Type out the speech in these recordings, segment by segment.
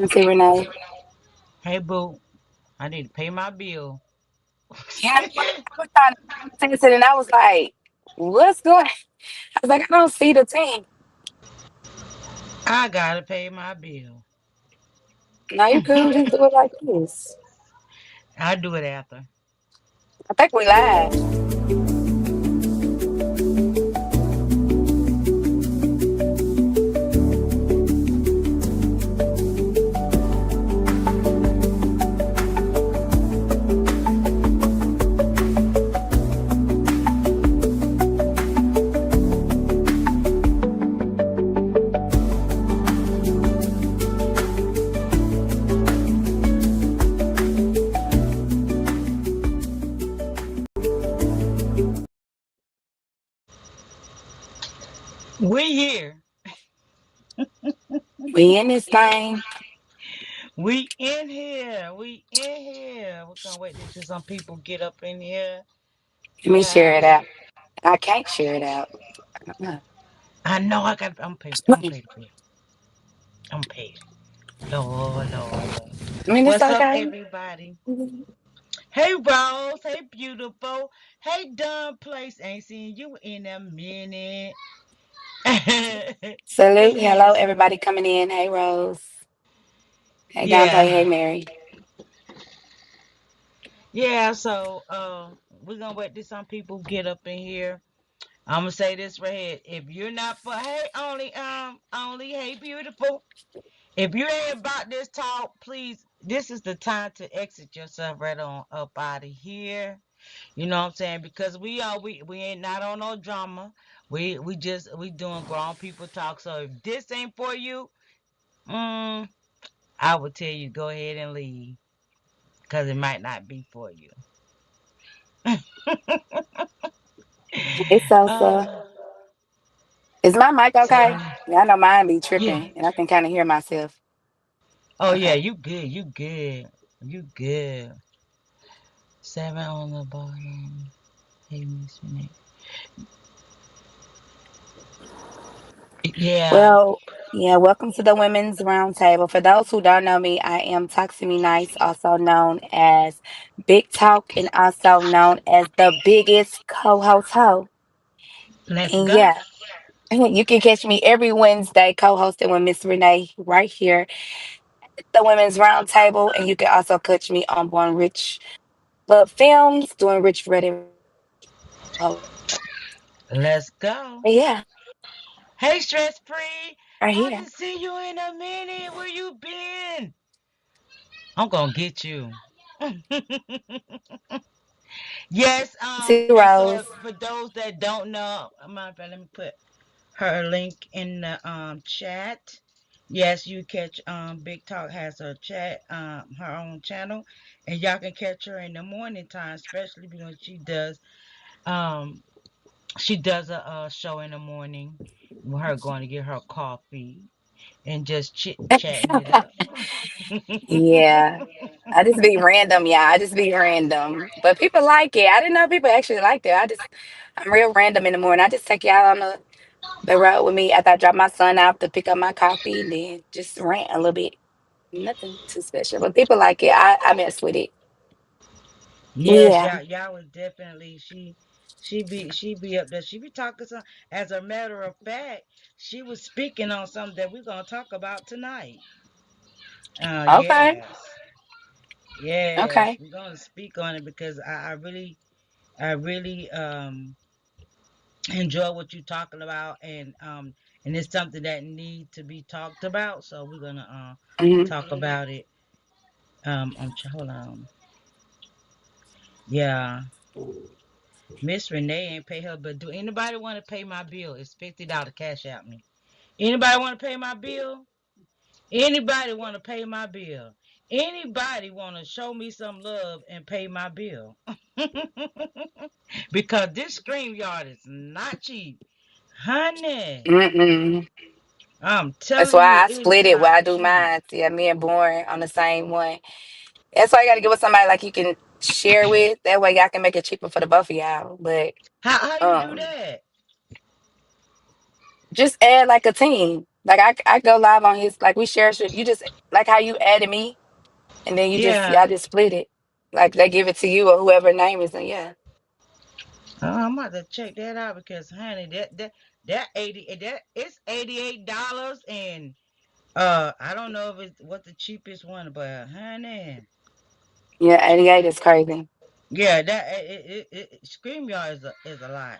See, Renee. Hey, boo, I need to pay my bill. Yeah, I was trying to text it, and I was like, "What's going?" I was like, "I don't see the team." I gotta pay my bill. No, you could just do it like this. I'll do it after. I think we live. We here. We in this thing. We in here. We in here. We're gonna wait till some people get up in here. Let me share Yeah. it out. I can't share it out. I don't know. I know I got I'm paid the bill. I'm paid. Lord, Lord, Lord. I mean, it's What's up, okay. everybody? Hey Rose, hey beautiful, hey dumb place. Ain't seen you in a minute. Salute. Hey Hello, handsome. everybody coming in. Hey, Rose. Hey, Dante. Yeah. Hey, Mary. Yeah, so we're gonna wait till some people get up in here. I'm gonna say this right here. If you're not for hey only hey beautiful. If you ain't about this talk, please this is the time to exit yourself right on up out of here. You know what I'm saying? Because we ain't not on no drama. We doing grown people talk. So if this ain't for you, mm, I would tell you go ahead and leave. Cause it might not be for you. It's Sosa. uh, Is my mic so okay? Yeah, I know mine be yeah. tripping, and I can kind of hear myself. Oh yeah, Okay. you good, you good. You good. Seven on the bottom. Hey Miss Renee. Yeah. Well, yeah, welcome to the Women's Roundtable. For those who don't know me, I am Toxie Nice, also known as Big Talk and also known as the biggest co-host ho. Let's And go. yeah, you can catch me every Wednesday co-hosting with Miss Renee right here at the Women's Roundtable. And you can also catch me on Born Rich Club Films doing Rich Ready Let's go. yeah, Hey stress free. right here. Haven't seen you in a minute. Where you been? I'm gonna get you. Yes, See and Rose. so for those that don't know, matter of fact, let me put her link in the chat. Yes, you catch Big Talk has her chat her own channel, and y'all can catch her in the morning time, especially because um she does a show in the morning with her going to get her coffee and just chit chatting it up. Yeah. I just be random, yeah. I just be random. But people like it. I didn't know people actually liked it. I'm real random in the morning. I just take y'all on the road with me after I drop my son off to pick up my coffee and then just rant a little bit. Nothing too special. But people like it. I mess with it. Yes, Yeah. y'all was definitely she be up there. She be talking some. As a matter of fact, she was speaking on something that we're gonna talk about tonight. Okay. Yes, yes, Okay. we're gonna speak on it because I really enjoy what you're talking about, and it's something that need to be talked about. So we're gonna Hmm. talk about it. Hold on. Yeah, Miss Renee ain't pay her, but do anybody want to pay my bill? It's $50 cash out me. Anybody want to pay my bill? Anybody want to pay my bill? Anybody want to show me some love and pay my bill? Because this stream yard is not cheap, honey. Mm-mm. I'm That's telling you, why I it is split it where not I do cheap. mine. Yeah, me and Born on the same one. That's why you gotta get with somebody like you can share with. That way y'all can make it cheaper for the both of y'all. But How you do um that? just add like a team. Like I go live on his, like we share shit. You just like how you added me, and then you just Yeah, y'all just split it. Like they give it to you or whoever name is, and yeah. I'm about to check that out because, honey, that 80 that it's $88, and I don't know if it's what the cheapest one, but honey, Yeah, 88 is crazy. yeah, that StreamYard is a lot.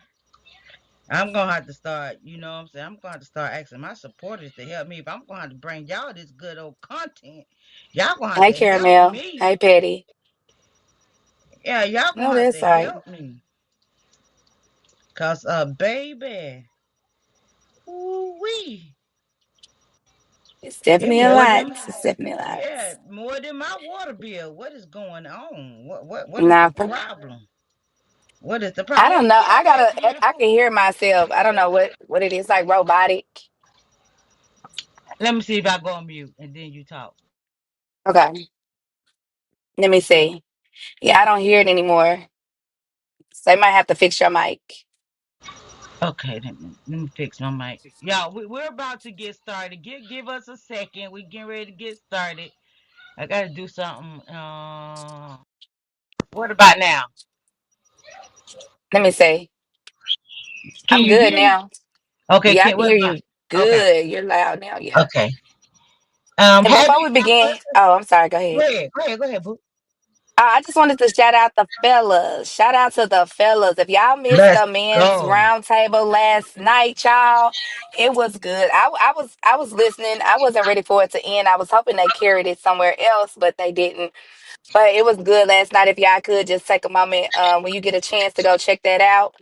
I'm gonna have to start, you know what I'm saying? I'm gonna have to start asking my supporters to help me. If I'm gonna have to bring y'all this good old content, y'all gonna have Hey, to help Caramel. me. Hey, Petty. Yeah, y'all No, gonna have to that's right. help me. Cause baby, ooh wee. It's It definitely a more lot. than It's definitely a lot. yeah, more than my water bill. What is going on? What is the Nah, problem? What is the I problem? don't Hey, know. hey, I beautiful. can hear myself. I don't know what it is. Like robotic. Let me see if I go on mute and then you talk. Okay, let me see. Yeah, I don't hear it anymore. So you might have to fix your mic. Okay, let me fix my mic. Y'all, we're about to get started. Give us a second. We getting ready to get started. I gotta do something. What about now? Let me see. Can I'm you good hear me? now. Okay, Yeah, I can can what hear about? you Okay, good. You're loud now. Yeah. okay. And Have before you we begin, oh, I'm sorry. Go ahead. go ahead, boo. I just wanted to shout out the fellas. Shout out to the fellas. If y'all missed Let's the men's go. roundtable last night, y'all, it was good. I was listening. I wasn't ready for it to end. I was hoping they carried it somewhere else, but they didn't. But it was good last night. If y'all could just take a moment when you get a chance to go check that out.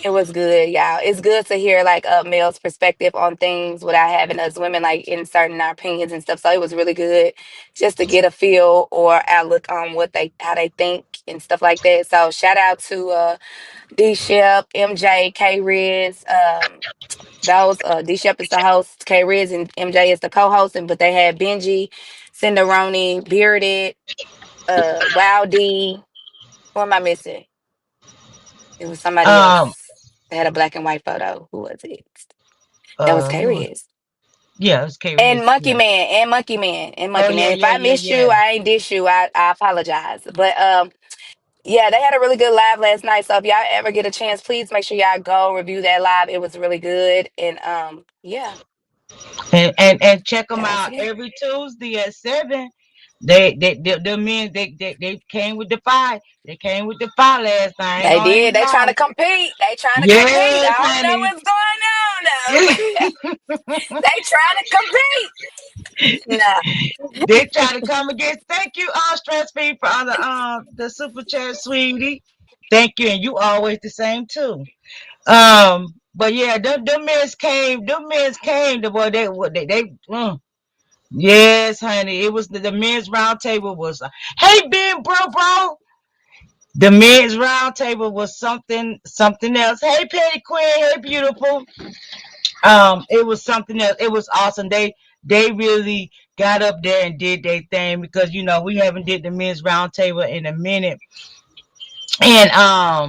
It was good, y'all. It's good to hear like a male's perspective on things without having us women like inserting our opinions and stuff. So it was really good just to get a feel or outlook on what they how they think and stuff like that. So shout out to D Shep, MJ, K Riz. Those D Shep is the host, K Riz and MJ is the co-host, and but they had Benji, Cinderoni, Bearded, Wow D. Who am I missing? It was somebody Um, else. They had a black and white photo. Who was it? That was K who was? Riz. Yeah, it's K And Riz. Monkey Yeah. Man, and Monkey Man, and Oh Monkey yeah, Man. If yeah, I yeah, missed yeah. you, I ain't dish you. I apologize. But yeah, they had a really good live last night. So if y'all ever get a chance, please make sure y'all go review that live. It was really good. And yeah, And check them that's out it. every Tuesday at 7. They the men they came with the fire. They came with the fire last night. I ain't They gonna did. even They trying lie. to compete. They trying to compete. Yes, I don't know honey. what's going on though. They trying to compete. Nah. They try to come against. Thank you, all stress free for the super chat, sweetie. Thank you, and you always the same too. But yeah, them men's came. Them men's came. The boy they. Yes, honey. It was the men's round table was. Hey, big bro. The men's round table was something else. Hey, Petty Queen. Hey, beautiful. It was something else. It was awesome. They really got up there and did their thing because we haven't did the men's round table in a minute, and uh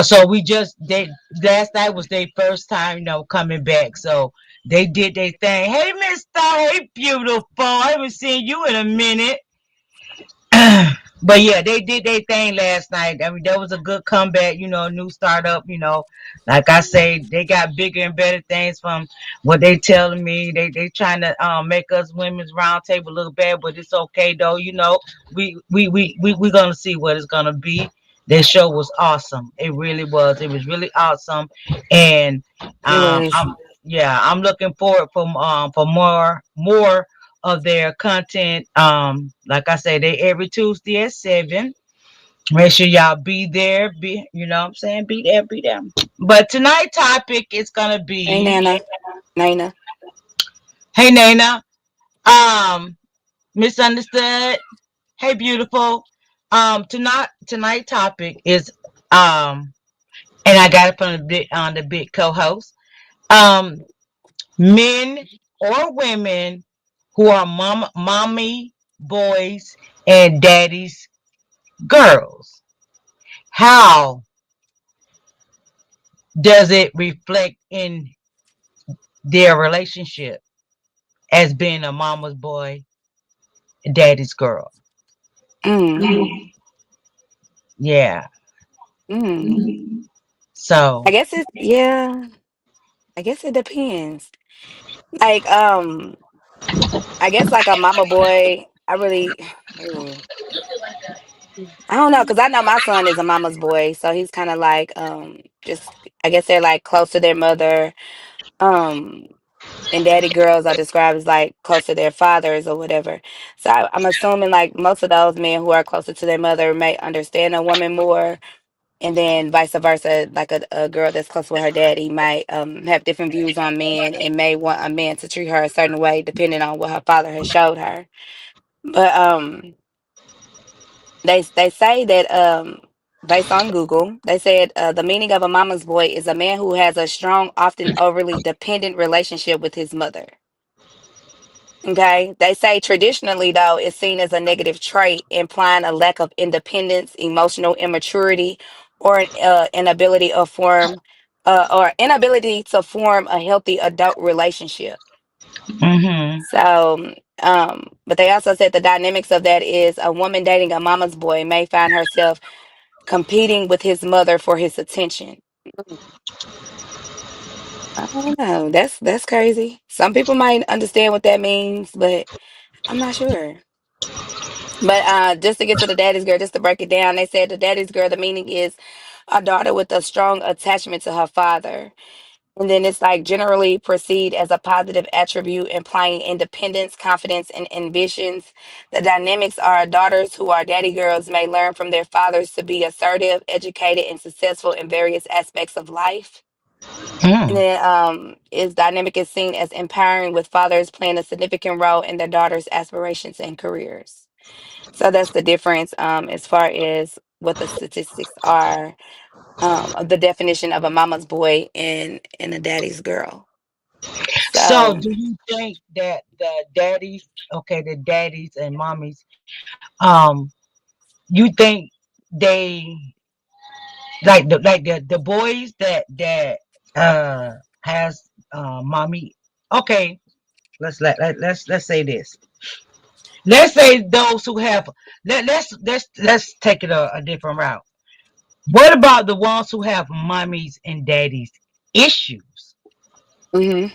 so we just they last night was their first time coming back, so they did their thing. Hey, Mister. Hey, beautiful. I haven't seen you in a minute. But yeah, they did their thing last night. I mean, that was a good comeback, new startup, like I say, they got bigger and better things from what they telling me. They trying to make us women's roundtable look bad, but it's okay though. We gonna see what it's gonna be. This show was awesome. It really was. It was really awesome, and It was. I'm yeah, I'm looking forward for more of their content. Like I say, they every Tuesday at 7. Make sure y'all be there. What I'm saying? Be there. But tonight's topic is gonna Hey be, Nana. Nana. hey Nana, um, misunderstood. Hey beautiful. Tonight topic is and I got it from the big co-host. Um, men or women who are mommy boys and daddy's girls. How does it reflect in their relationship as being a mama's boy, daddy's girl? Mm, Yeah. mm. I So, guess it, yeah. I guess it depends. Like, I guess like a mama boy, I really, ooh, I don't know, because I know my son is a mama's boy, so he's kind of like, just, I guess they're like close to their mother. Um, and daddy girls are described as like close to their fathers or whatever. So I'm assuming like most of those men who are closer to their mother may understand a woman more, and then vice versa. Like a girl that's close with her daddy might have different views on men and may want a man to treat her a certain way depending on what her father has showed her. But they say that based on Google, they said the meaning of a mama's boy is a man who has a strong, often overly dependent relationship with his mother. Okay. They say traditionally, though, it's seen as a negative trait, implying a lack of independence, emotional immaturity, or an inability of form or inability to form a healthy adult relationship. hmm So, but they also said the dynamics of that is a woman dating a mama's boy may find herself competing with his mother for his attention. Mm, I don't know. That's crazy. Some people might understand what that means, but I'm not sure. But just to get to the daddy's girl, just to break it down, they said the daddy's girl, the meaning is a daughter with a strong attachment to her father. And then it's like generally perceived as a positive attribute, implying independence, confidence, and ambitions. The dynamics are daughters who are daddy girls may learn from their fathers to be assertive, educated, and successful in various aspects of life. And mm. then is dynamic is seen as empowering, with fathers playing a significant role in their daughters' aspirations and careers. So that's the difference as far as what the statistics are of the definition of a mama's boy and a daddy's girl. So So do you think that the daddies and mommies, um, you think they like the boys that uh has mommy? Okay, let's say this. Let's say those who have let's take it a different route. What about the ones who have mommies and daddies issues? hmm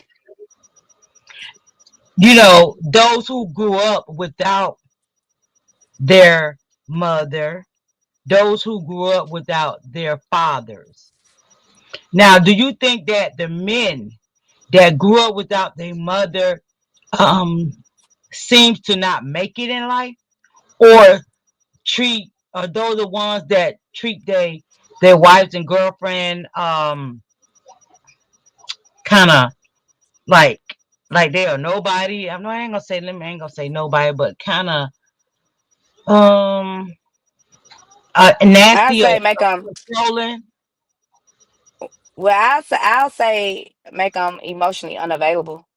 You know, those who grew up without their mother, those who grew up without their fathers. Now, do you think that the men that grew up without their mother um seems to not make it in life, or are those the ones that treat their wives and girlfriend kind of like they are nobody? I ain't gonna say I ain't gonna say nobody, but kind of um I nasty or say make them. controlling. Well, I'll say make them emotionally unavailable.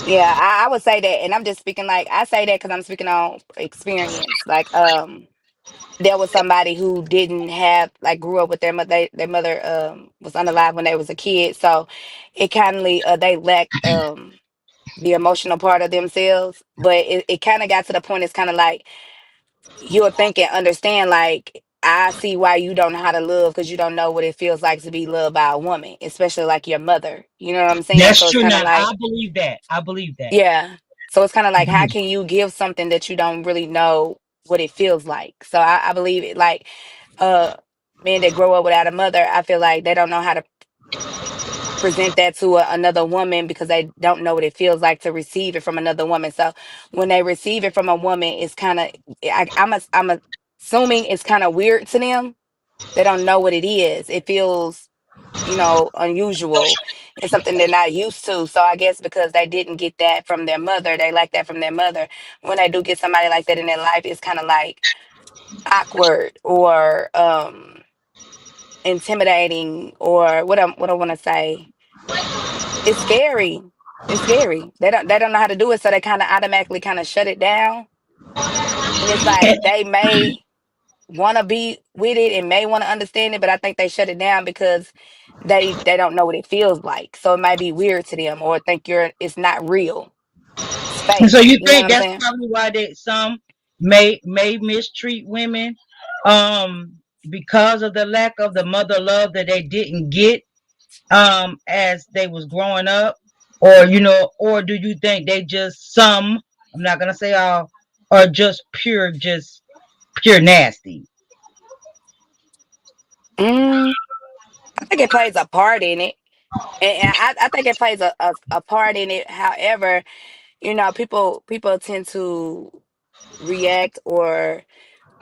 Yeah, I would say that, and I'm just speaking like I say that because I'm speaking on experience. Like there was somebody who didn't have like grew up with their mother. Their mother was unalive when they was a kid, so it kind of they lacked the emotional part of themselves. But it kind of got to the point. It's kind of like you'll think and understand. Like I see why you don't know how to love because you don't know what it feels like to be loved by a woman, especially like your mother. You know what I'm saying? That's So it's true. kind of Now like I believe that. I believe that. yeah. So it's kind of I like how believe. can you give something that you don't really know what it feels like? So I believe it like uh men that grow up without a mother, I feel like they don't know how to present that to another woman because they don't know what it feels like to receive it from another woman. So when they receive it from a woman, it's kind of I'm assuming it's kind of weird to them. They don't know what it is. It feels unusual and something they're not used to. So I guess because they didn't get that from their mother, they like that from their mother. When they do get somebody like that in their life, it's kind of like awkward or intimidating or what I want to say. It's scary. It's scary. They don't know how to do it, so they kind of automatically kind of shut it down. And it's like they may. want to be with it and may want to understand it, but I think they shut it down because they don't know what it feels like. So it might be weird to them, or think it's not real. It's And so fake. you You know what think I'm that's saying? probably why they some may mistreat women, um, because of the lack of the mother love that they didn't get as they was growing up, or or do you think they just some? I'm not gonna say all are just pure nasty. Mm, I think it plays a part in it. And I think it plays a part in it. However, people tend to react or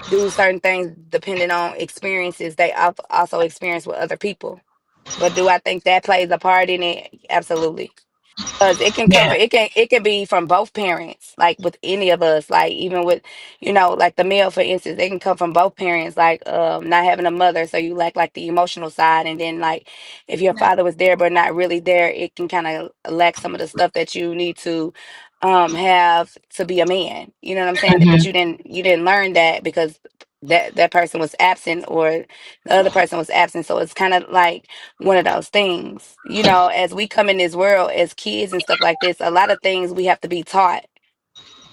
do certain things depending on experiences they also experience with other people. But do I think that plays a part in it? Absolutely. Cause it can come Yeah. from it can be from both parents, like with any of us, like even with like the male, for instance, they can come from both parents, like not having a mother, so you lack like the emotional side, and then like if your father was there but not really there, it can kind of lack some of the stuff that you need to have to be a man. You know what I'm saying? But Hmm. you didn't learn that because that person was absent, or the other person was absent, so it's kind of like one of those things. As we come in this world as kids and stuff like this, a lot of things we have to be taught.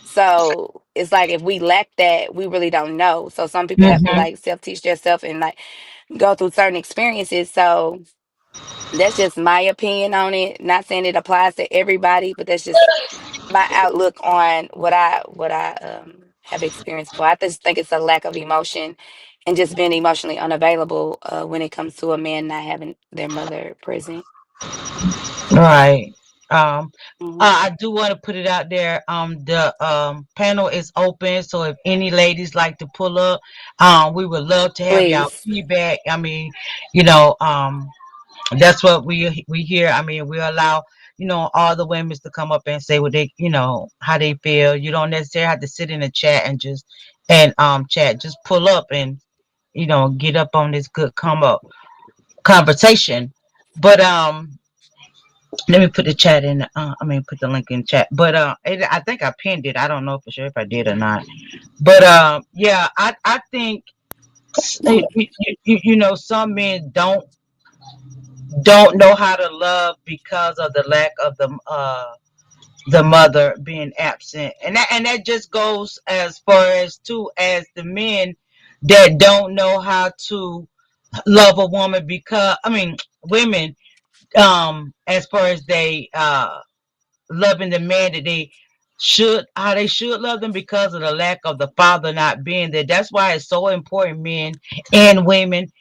So it's like if we lack that, we really don't know. So some people have to Hmm. like self teach themselves and like go through certain experiences. So that's just my opinion on it. Not saying it applies to everybody, but that's just my outlook on what I have experienced before. I just think it's a lack of emotion and just being emotionally unavailable when it comes to a man not having their mother present. Right. Um, Hmm. I do want to put it out there. The panel is open, so if any ladies like to pull up, we would love to have y'all Please. feedback. I mean, you know, um, that's what we hear. I mean, we allow all the women to come up and say what they how they feel. You don't necessarily have to sit in the chat and chat. Just pull up and get up on this good come up conversation. But let me put the chat in. Put the link in chat. But I think I pinned it. I don't know for sure if I did or not. But yeah, I think some men don't know how to love because of the lack of the mother being absent, and that just goes as far as too as the men that don't know how to love a woman because women as far as they loving the man that they should how they should love them because of the lack of the father not being there. That's why it's so important, men and women,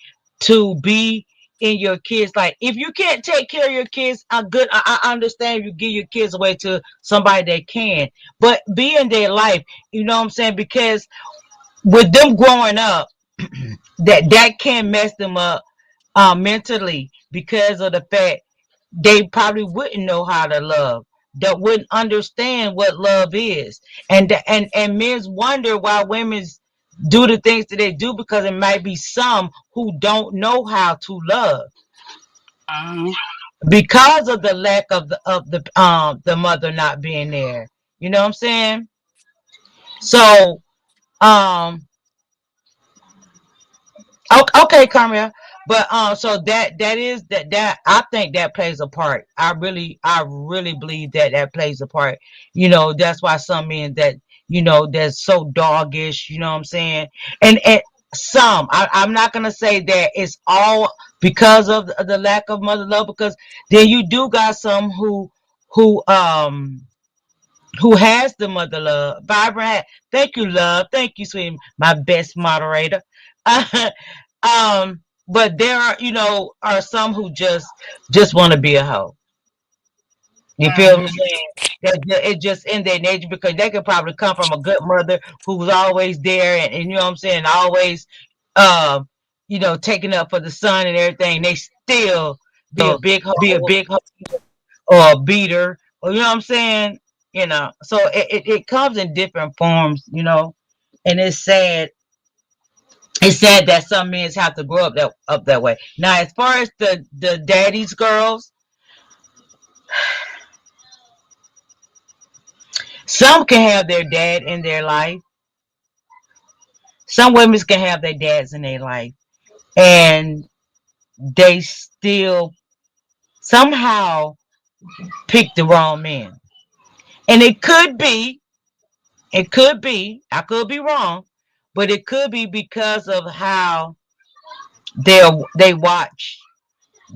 to be in your kids. Like if you can't take care of your kids, I understand you give your kids away to somebody that can, but be in their life. You know what I'm saying? Because with them growing up, that can mess them up mentally because of the fact they probably wouldn't know how to love, that wouldn't understand what love is, and men's wonder why women's do the things that they do because it might be some who don't know how to love Hmm. because of the lack of the mother not being there. You know what I'm saying? So um okay, Carmel. But so that is that I think that plays a part. I really believe that plays a part. That's why some men that that's so doggish. You know what I'm saying? And some I'm not gonna say that it's all because of the lack of mother love, because then you do got some who um who has the mother love. Barbara, thank you, love. Thank you, sweet, my best moderator. But there are, are some who just want to be a hoe. You feel what I'm Hmm. saying? It's just in their nature because they could probably come from a good mother who was always there, and you know what I'm saying, always, um, taking up for the son and everything. They still be a big hoe or a beater, or you know what I'm saying. So it comes in different forms, and it's sad that some men have to grow up that way. Now, as far as the daddy's girls, some can have their dad in their life. Some women can have their dads in their life, and they still somehow pick the wrong man. And I could be wrong, but it could be because of how they watch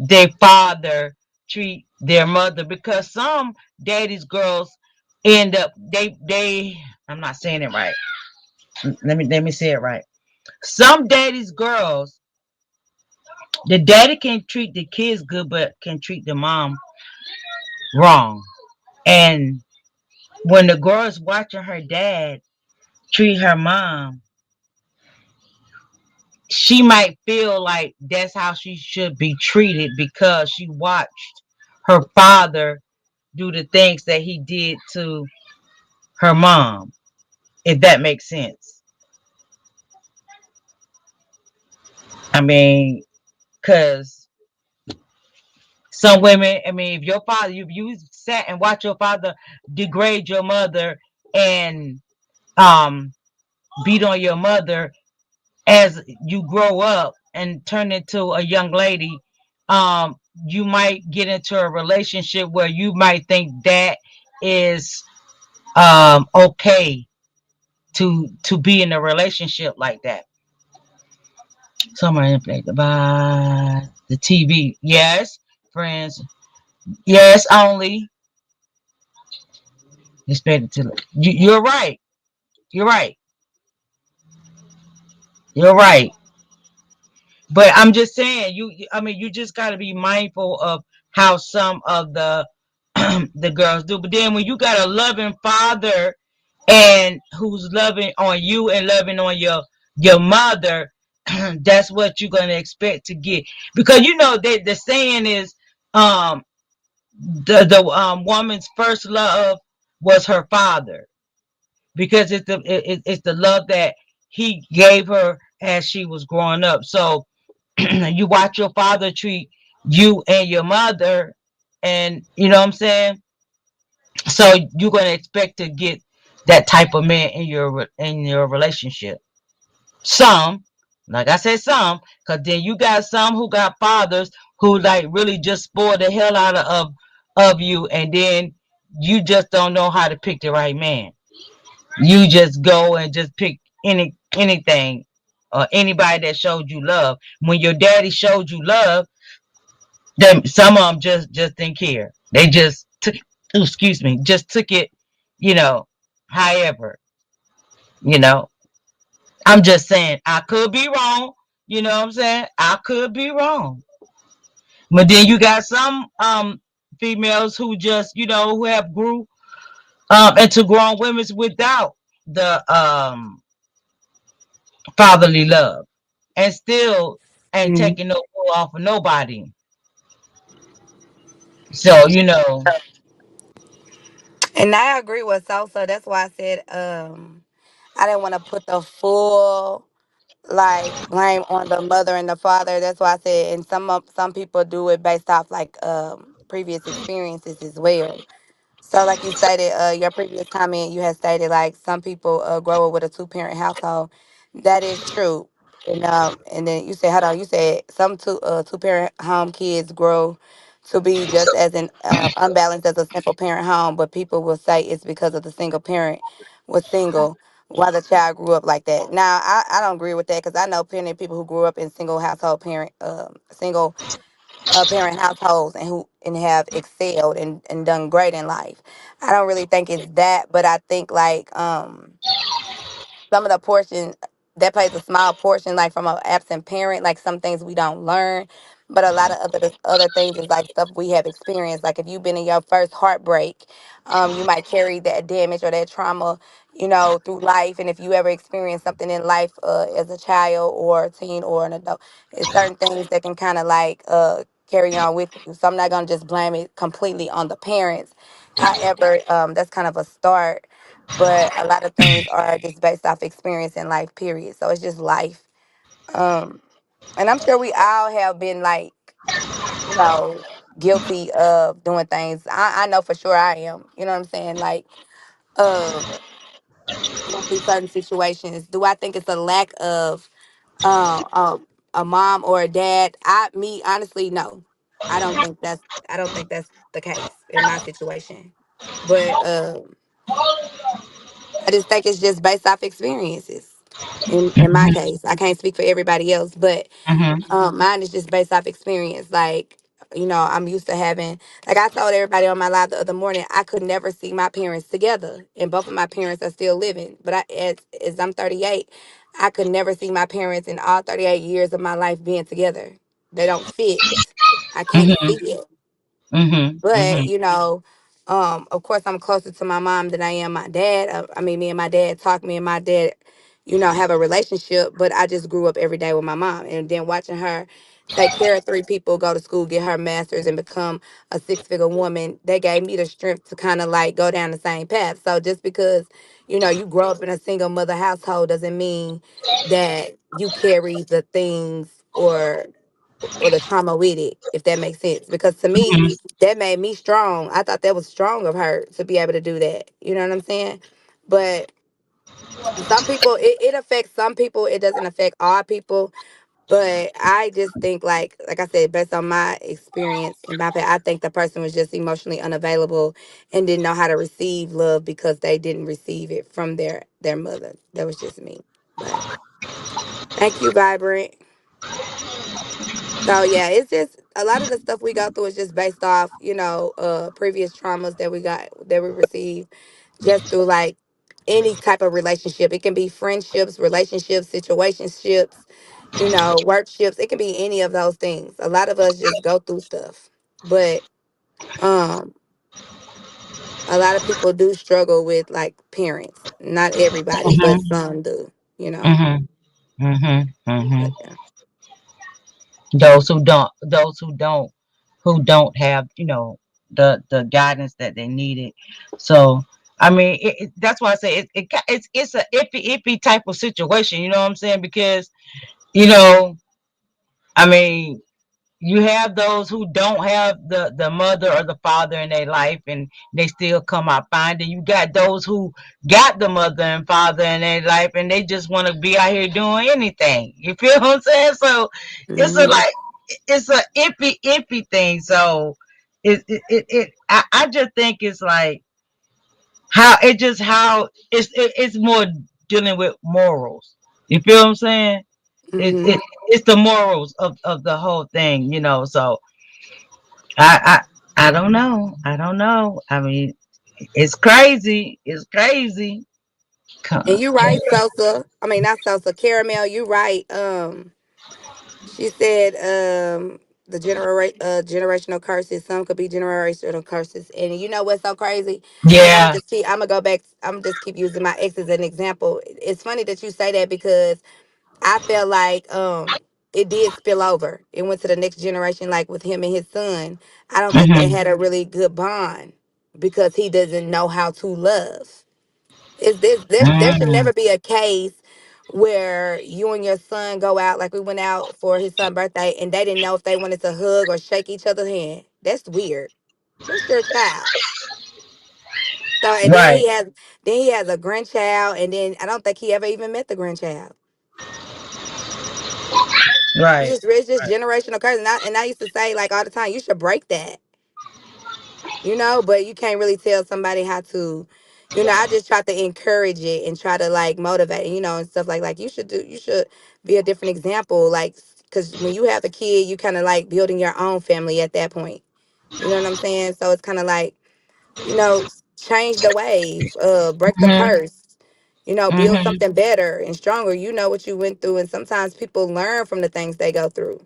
their father treat their mother. Because some daddy's girls end up they I'm not saying it right. Let me say it right. Some daddy's girls, the daddy can treat the kids good, but can treat the mom wrong. And when the girl's watching her dad treat her mom, she might feel like that's how she should be treated because she watched her father do the things that he did to her mom, if that makes sense. I mean, because some women, I mean, if your father, if you sat and watch your father degrade your mother and um beat on your mother as you grow up and turn into a young lady, you might get into a relationship where you might think that is okay to be in a relationship like that. Somewhere impacted by the TV. Yes, friends. Yes, only expected to. You're right. You're right. You're right. But I'm just saying, I mean, you just got to be mindful of how some of the the girls do. But then when you got a loving father and who's loving on you and loving on your mother, that's what you're gonna expect to get. Because you know the saying is, um, the woman's first love was her father because it's the love that he gave her as she was growing up. So you watch your father treat you and your mother, and you know what I'm saying. So you're gonna expect to get that type of man in your relationship. Some, like I said, some, because then you got some who got fathers who like really just spoil the hell out of you, and then you just don't know how to pick the right man. You just go and just pick anything or anybody that showed you love. When your daddy showed you love, them some of them just didn't care. They just took, excuse me, just took it, you know. However, you know, I'm just saying I could be wrong. You know what I'm saying? I could be wrong. But then you got some females who just who have grew into grown women without the fatherly love and still ain't Mhm. taking no bull off of nobody. So And I agree with Sosa. That's why I said I didn't want to put the full like blame on the mother and the father. That's why I said, and some people do it based off like previous experiences as well. So, like you stated, your previous comment, you had stated like some people grow up with a two-parent household. That is true, and then you said, hold on, you said some two-parent home kids grow to be just as unbalanced as a single parent home, but people will say it's because of the single parent was single while the child grew up like that. Now, I don't agree with that because I know plenty of people who grew up in single parent households and have excelled and done great in life. I don't really think it's that, but I think like some of the portion that plays a small portion, like from an absent parent, like some things we don't learn, but a lot of other things is like stuff we have experienced. Like if you've been in your first heartbreak, you might carry that damage or that trauma, through life. And if you ever experience something in life as a child or a teen or an adult, it's certain things that can kind of like carry on with you. So I'm not gonna just blame it completely on the parents. However, that's kind of a start, but a lot of things are just based off experience in life, period. So it's just life. um and I'm sure we all have been like, you know guilty of doing things. I know for sure I am, you know what I'm saying, like um going through certain situations. Do I think it's a lack of uh, a, a mom or a dad? Me honestly, no. I don't think that's I don't think that's the case in my situation. But I just think it's just based off experiences. In my Mhm. case, I can't speak for everybody else, but Mhm. mine is just based off experience. Like, I'm used to having, like I told everybody on my live the other morning, I could never see my parents together, and both of my parents are still living. But as I'm 38, I could never see my parents in all 38 years of my life being together. They don't fit. I can't see Mhm. it. Mhm. But Mhm. of course, I'm closer to my mom than I am my dad. I mean, me and my dad talk. Me and my dad, have a relationship. But I just grew up every day with my mom, and then watching her take care of three people, go to school, get her master's, and become a six-figure woman. They gave me the strength to kind of like go down the same path. So just because you grow up in a single mother household doesn't mean that you carry the things or the trauma with it, if that makes sense. Because to me, Mhm. that made me strong. I thought that was strong of her to be able to do that. You know what I'm saying? But some people, it affects some people. It doesn't affect all people. But I just think, like I said, based on my experience and my past, I think the person was just emotionally unavailable and didn't know how to receive love because they didn't receive it from their mother. That was just me. But thank you, Vibrant. So yeah, it's just a lot of the stuff we go through is just based off, previous traumas that we received just through like any type of relationship. It can be friendships, relationships, situationships, workships. It can be any of those things. A lot of us just go through stuff. But um a lot of people do struggle with like parents. Not everybody, but Mhm. some do. Mhm. Mhm. But Mhm. yeah. Those who don't have, the guidance that they needed. So, I mean, that's why I say it's a iffy type of situation. You know what I'm saying? Because you know, I mean, you have those who don't have the mother or the father in their life, and they still come out fine. Then you got those who got the mother and father in their life, and they just want to be out here doing anything. You feel what I'm saying? So it's a Hmm. like it's a iffy thing. So I just think it's like how it's more dealing with morals. You feel what I'm saying? It, Hmm. it it's the morals of the whole thing, So I don't know. I don't know. I mean, it's crazy. It's crazy. And you right, Sosa. I mean, not Sosa, Caramel. You right. She said, generational curses. Some could be generational curses. And you know what's so crazy? And Yeah. I'm gonna go back. I'm just keep using my ex as an example. It's funny that you say that because I felt like it did spill over. It went to the next generation, like with him and his son. I don't think they Hmm. had a really good bond because he doesn't know how to love. Is this there should Hmm. never be a case where you and your son go out like we went out for his son's birthday and they didn't know if they wanted to hug or shake each other's hand. That's weird. That's your child. So and Right. then he has a grandchild and then I don't think he ever even met the grandchild. Right. It's just generational curse. And I used to say like all the time, you should break that. But you can't really tell somebody how to, I just try to encourage it and try to like motivate, and stuff like you should be a different example, like, because when you have a kid, you kind of like building your own family at that point. You know what I'm saying? So it's kind of like, change the wave, break the Hmm. curse, build Hmm. something better and stronger. You know what you went through, and sometimes people learn from the things they go through.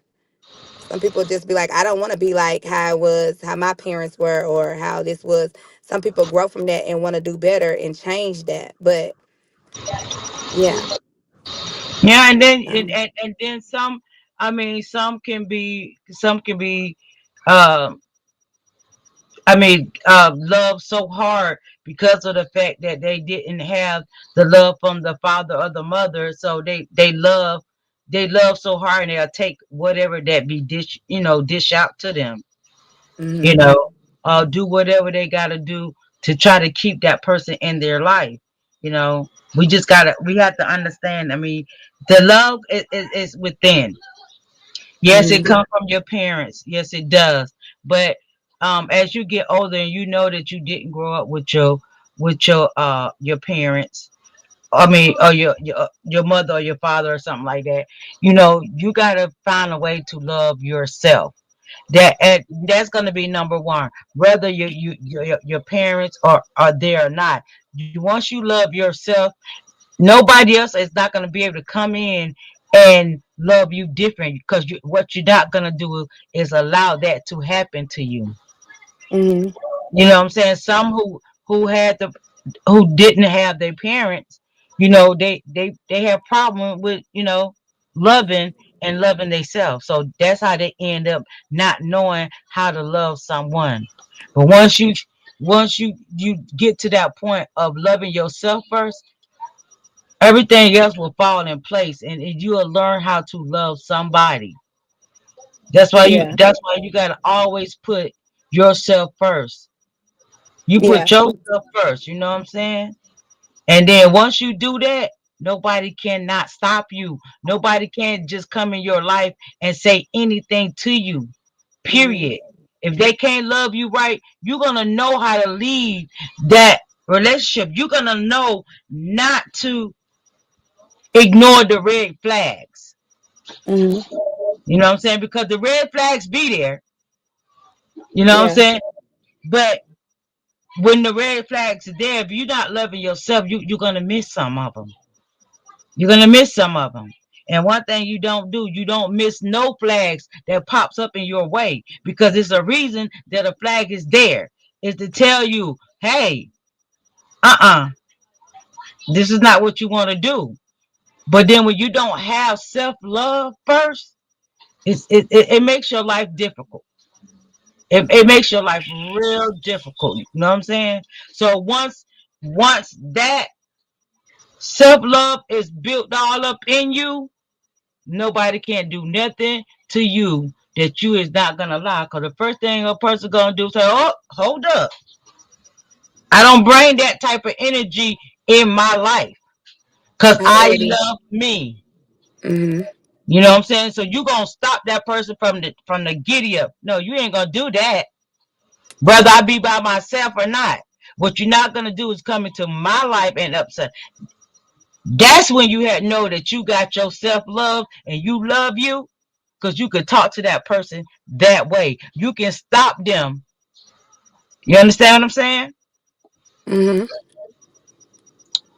Some people just be like, I don't want to be like how I was, how my parents were, or how this was. Some people grow from that and want to do better and change that. But yeah. Yeah, and then um, and then some. I mean, some can be. Um, love so hard because of the fact that they didn't have the love from the father or the mother. So they love so hard, and they'll take whatever that be dish out to them. You mhm. know, do whatever they got to do to try to keep that person in their life. You know, we have to understand. I mean, the love is within. Yes, it Mm-hmm. comes from your parents. Yes, it does. But as you get older and you know that you didn't grow up with your parents, I mean, or your mother or your father or something like that, you know, you gotta find a way to love yourself. That's gonna be number one. Whether your parents are there or not, once you love yourself, nobody else is not gonna be able to come in and love you different because what you're not gonna do is allow that to happen to you. Mm-hmm. You know what I'm saying? Some who didn't have their parents, you know, they have problem with, you know, loving and loving themselves. So that's how they end up not knowing how to love someone. But once you get to that point of loving yourself first, everything else will fall in place, and you will learn how to love somebody. Yeah. That's why you gotta always put yourself first. You put Yeah. yourself first, you know what I'm saying? And then once you do that, nobody cannot stop you. Nobody can just come in your life and say anything to you. Mm-hmm. Period. If they can't love you right, you're gonna know how to leave that relationship. You're gonna know not to ignore the red flags. Mm-hmm. You know what I'm saying? Because the red flags be there. You know what I'm Yeah. saying? But when the red flags are there, if you're not loving yourself, you're gonna miss some of them. You're gonna miss some of them. And one thing you don't do, you don't miss no flags that pops up in your way because it's a reason that a flag is there. Is to tell you, hey, uh-uh, this is not what you want to do. But then when you don't have self-love first, it makes your life difficult. It makes your life real difficult. You know what I'm saying? So once that self-love is built all up in you, nobody can do nothing to you that you is not gonna allow. Cause the first thing a person gonna do is say, "Oh, hold up! I don't bring that type of energy in my life, cause I Already. love me." Mm-hmm. You know what I'm saying? So you gonna stop that person from the giddy up. No, you ain't gonna do that, whether I be by myself or not. What you're not gonna do is come into my life and upset. That's when you had know that you got your self love and you love you, because you could talk to that person that way. You can stop them. You understand what I'm saying? Mm-hmm.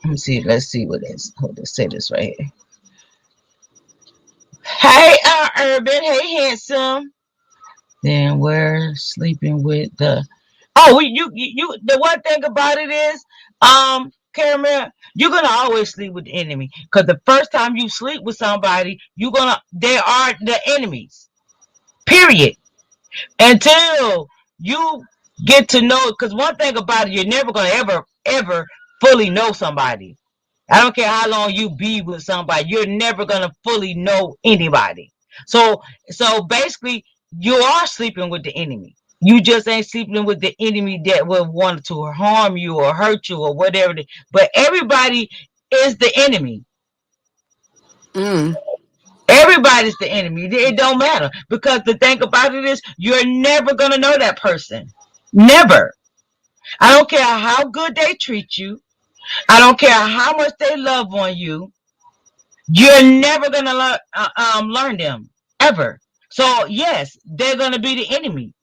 Let me see. Let's see what it is. Hold this. Say this right here. Hey, Urban. Hey, handsome. Then we're sleeping with the. Oh, The one thing about it is, Caramel, you're gonna always sleep with the enemy. Cause the first time you sleep with somebody, they are the enemies. Period. Until you get to know, because one thing about it, you're never going to ever fully know somebody. I don't care how long you be with somebody, you're never going to fully know anybody. So basically, you are sleeping with the enemy. You just ain't sleeping with the enemy that will want to harm you or hurt you or whatever. But everybody is the enemy. Mm. Everybody's the enemy. It don't matter, because the thing about it is you're never gonna know that person. Never. I don't care how good they treat you. I don't care how much they love on you. You're never gonna learn them ever. So yes, they're gonna be the enemy,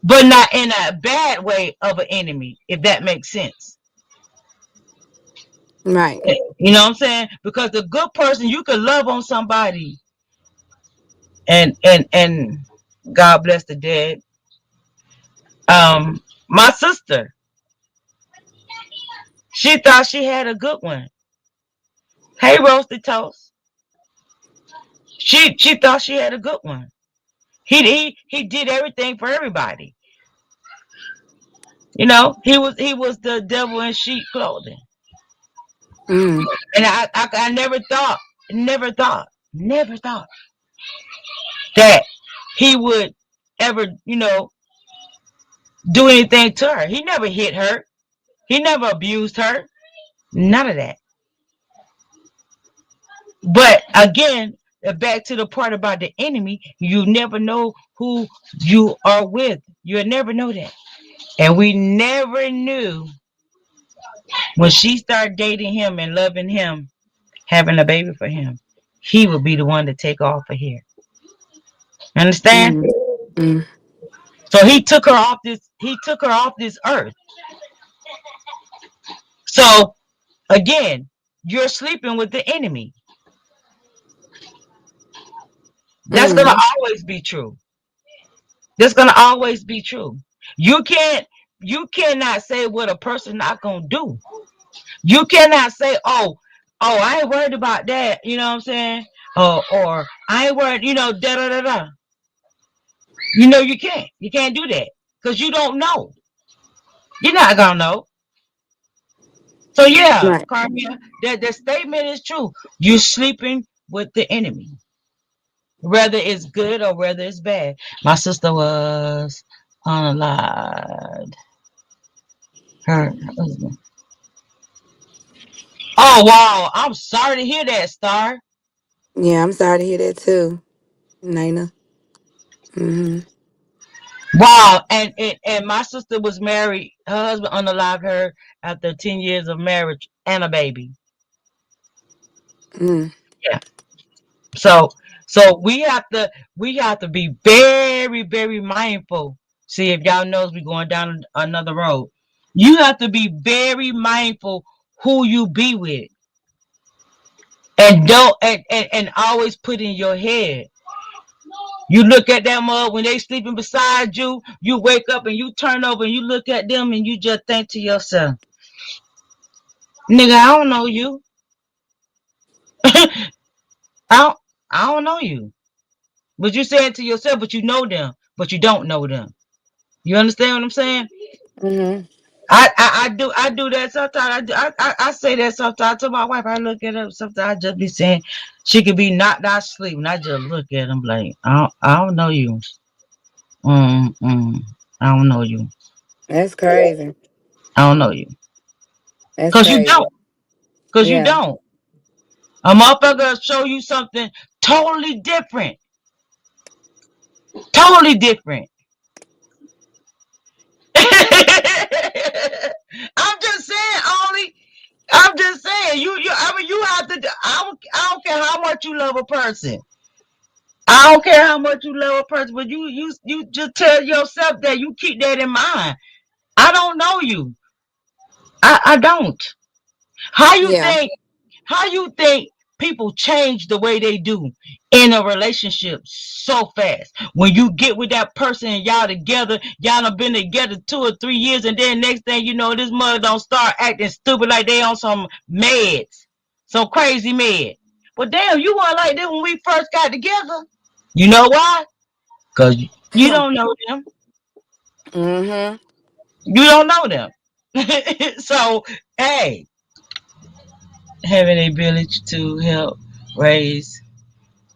but not in a bad way of an enemy, if that makes sense. Right. You know what I'm saying? Because the good person, you can love on somebody, and God bless the dead. My sister, she thought she had a good one. Hey, roasted toast. She thought she had a good one. He did everything for everybody. You know, he was the devil in sheep clothing. Mm. And I never thought, never thought that he would ever, do anything to her. He never hit her. He never abused her. None of that. But again, back to the part about the enemy, you never know who you are with. You'll never know that. And we never knew when she started dating him and loving him, having a baby for him, he would be the one to take off of here. Understand? Mm, mm, So he took her off this. He took her off this earth. So again, you're sleeping with the enemy. That's gonna mm. always be true. That's gonna always be true. You can't. You cannot say what a person not gonna do. You cannot say, "Oh, I ain't worried about that." You know what I'm saying? Or I ain't worried. Da da da da. You can't. You can't do that because you don't know. You're not gonna know. So yeah, Right. Carmia, that statement is true. You're sleeping with the enemy, whether it's good or whether it's bad. My sister was unalive. Her husband. Oh wow, I'm sorry to hear that, Star. Yeah, I'm sorry to hear that too, Nina. Hmm. Wow, and my sister was married. Her husband unalived her after 10 years of marriage and a baby. Mm. Yeah. So so we have to be very, very mindful. See if y'all knows we going down another road. You have to be very mindful who you be with. And don't and always put in your head. You look at them when they sleeping beside you, you wake up and you turn over and you look at them and you just think to yourself, nigga, I don't know you. I don't I don't know you. But you say it to yourself, but you know them, but you don't know them. You understand what I'm saying? Hmm. I do that sometimes. I say that sometimes to my wife. I look at her sometimes. I just be saying she could be knocked out sleep, and I just look at them like I don't know you. I don't know you. That's crazy. I don't know you. That's Cause you crazy. don't. Cause you Yeah. don't. A motherfucker show you something totally different. Totally different. I'm just saying, only. I'm just saying, I mean, you have to. I don't care how much you love a person. I don't care how much you love a person, but you just tell yourself that you keep that in mind. I don't know you. I don't. How you Yeah. think? How you think people change the way they do in a relationship so fast? When you get with that person and y'all together, y'all done been together 2 or 3 years, and then next thing you know, this mother don't start acting stupid like they on some meds, some crazy med. But damn, you weren't like this when we first got together. You know why? Cause you don't know them. Hmm. You don't know them. So hey, having a village to help raise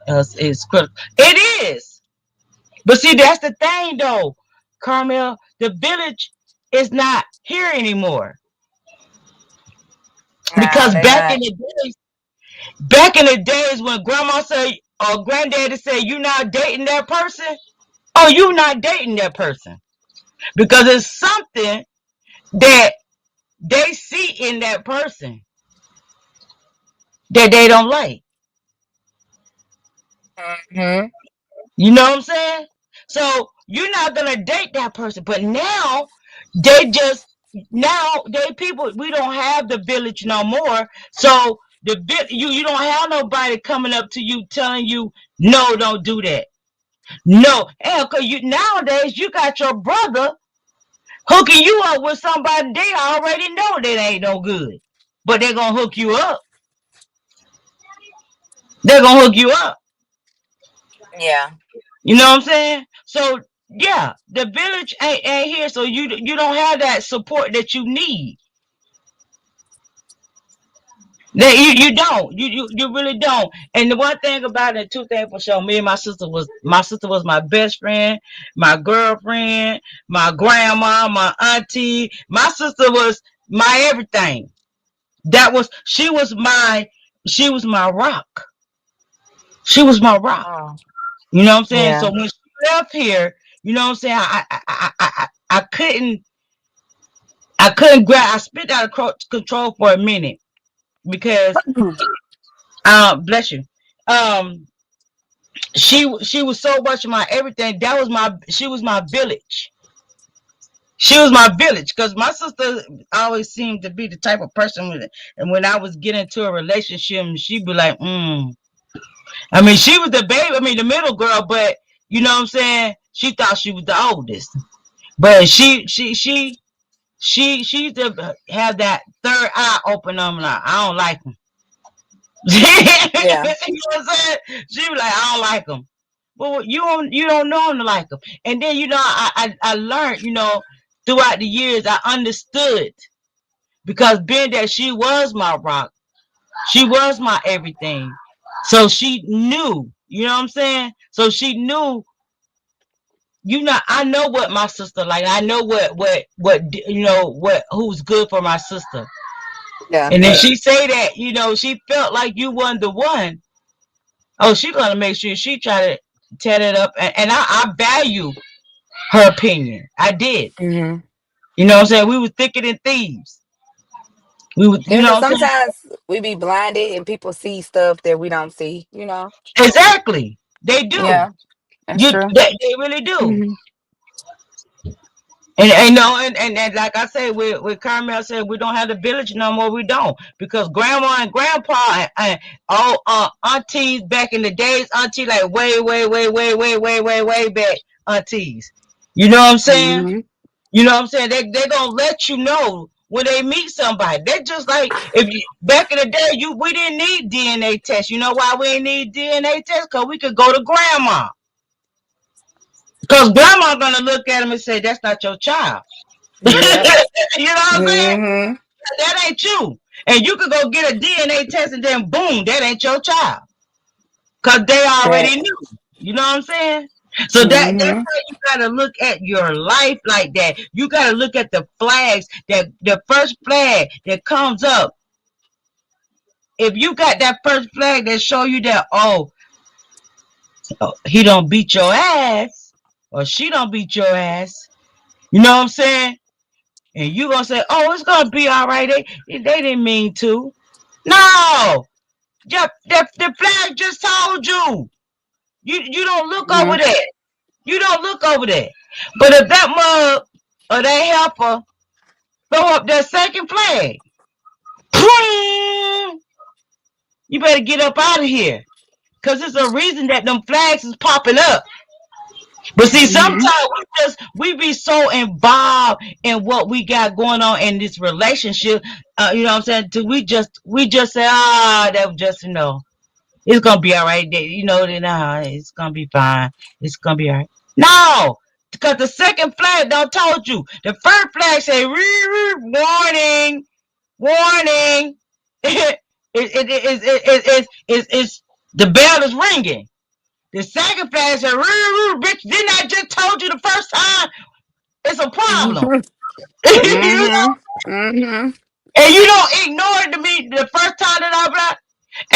us is critical. It is. But see, that's the thing though, Carmel. The village is not here anymore. No, Because they not. back in the days when grandma said or granddaddy said you're not dating that person, oh, you're not dating that person. Because it's something that they see in that person that they don't like. Hmm. You know what I'm saying? So you're not gonna date that person. But now they just now they people we don't have the village no more. So you don't have nobody coming up to you telling you no, don't do that. No, hell, cause you nowadays you got your brother hooking you up with somebody they already know that ain't no good, but they're gonna hook you up. They're gonna hook you up. Yeah. You know what I'm saying? So yeah, the village ain't here, so you don't have that support that you need. That you don't. You really don't. And the one thing about it, two things for sure, me and my sister was my best friend, my girlfriend, my grandma, my auntie. My sister was my everything. That was she was my rock. She was my rock. Oh, You know what I'm saying? yeah. So when she left here, you know what I'm saying? I couldn't grab. I spit out of control for a minute because bless you. Um, she was so much my everything. That was my she was my village. She was my village because my sister always seemed to be the type of person with it. And when I was getting into a relationship, she'd be like, I mean, she was the baby, I mean, the middle girl, but you know what I'm saying? She thought she was the oldest. But she used to have that third eye open on me like, I don't like him. You Yeah. know what I'm saying? She was like, I don't like him. Well, you don't know him to like him. And then you know, I learned, you know, throughout the years, I understood because being that she was my rock, she was my everything. So she knew, you know what I'm saying? So she knew, you know, I know what my sister like. I know what you know what who's good for my sister. Yeah. And then she say that, you know, she felt like you wasn't the one. Oh, she gonna make sure she try to tear it up, and I value her opinion. I did. Hmm. You know what I'm saying? We were thicker than thieves. We would, Yeah, you know because what I'm saying? sometimes we be blinded and people see stuff that we don't see, you know? Exactly. They do. Yeah, that's true. They really do. Hmm. And no, and like I say, with Carmel said, we don't have the village no more. We don't because grandma and grandpa and all aunties back in the days, auntie like way back aunties. You know what I'm saying? Hmm. You know what I'm saying? They gonna let you know when they meet somebody. They just like if you, back in the day, we didn't need DNA tests. You know why we didn't need DNA tests? Because we could go to grandma. Because grandma gonna look at him and say, "That's not your child." You Yep. know what I'm saying? Hmm. That ain't you. And you could go get a DNA test and then boom, that ain't your child. Cause they already That. knew. You know what I'm saying? So that's Hmm. how you gotta look at your life like that. You gotta look at the flags that the first flag that comes up. If you got that first flag that show you that he don't beat your ass or she don't beat your ass, you know what I'm saying? And you gonna say, oh, it's gonna be all right. They didn't mean to. No, the flag just told you. You don't look over Hmm. there. You don't look over there. But if that mug or that helper throw up that second flag, you better get up out of here. Cause there's a reason that them flags is popping up. But see, Hmm. sometimes we be so involved in what we got going on in this relationship. You know what I'm saying? We just say, that was just it's gonna be all right. You know, it's gonna be fine. It's gonna be all right. No, because the second flag don't told you. The first flag say warning, warning. It's the bell is ringing. The second flag said, bitch, didn't I just told you the first time? It's a problem. Hmm. You know? Hmm. Hmm. And you don't ignore it to me the first time that I blah.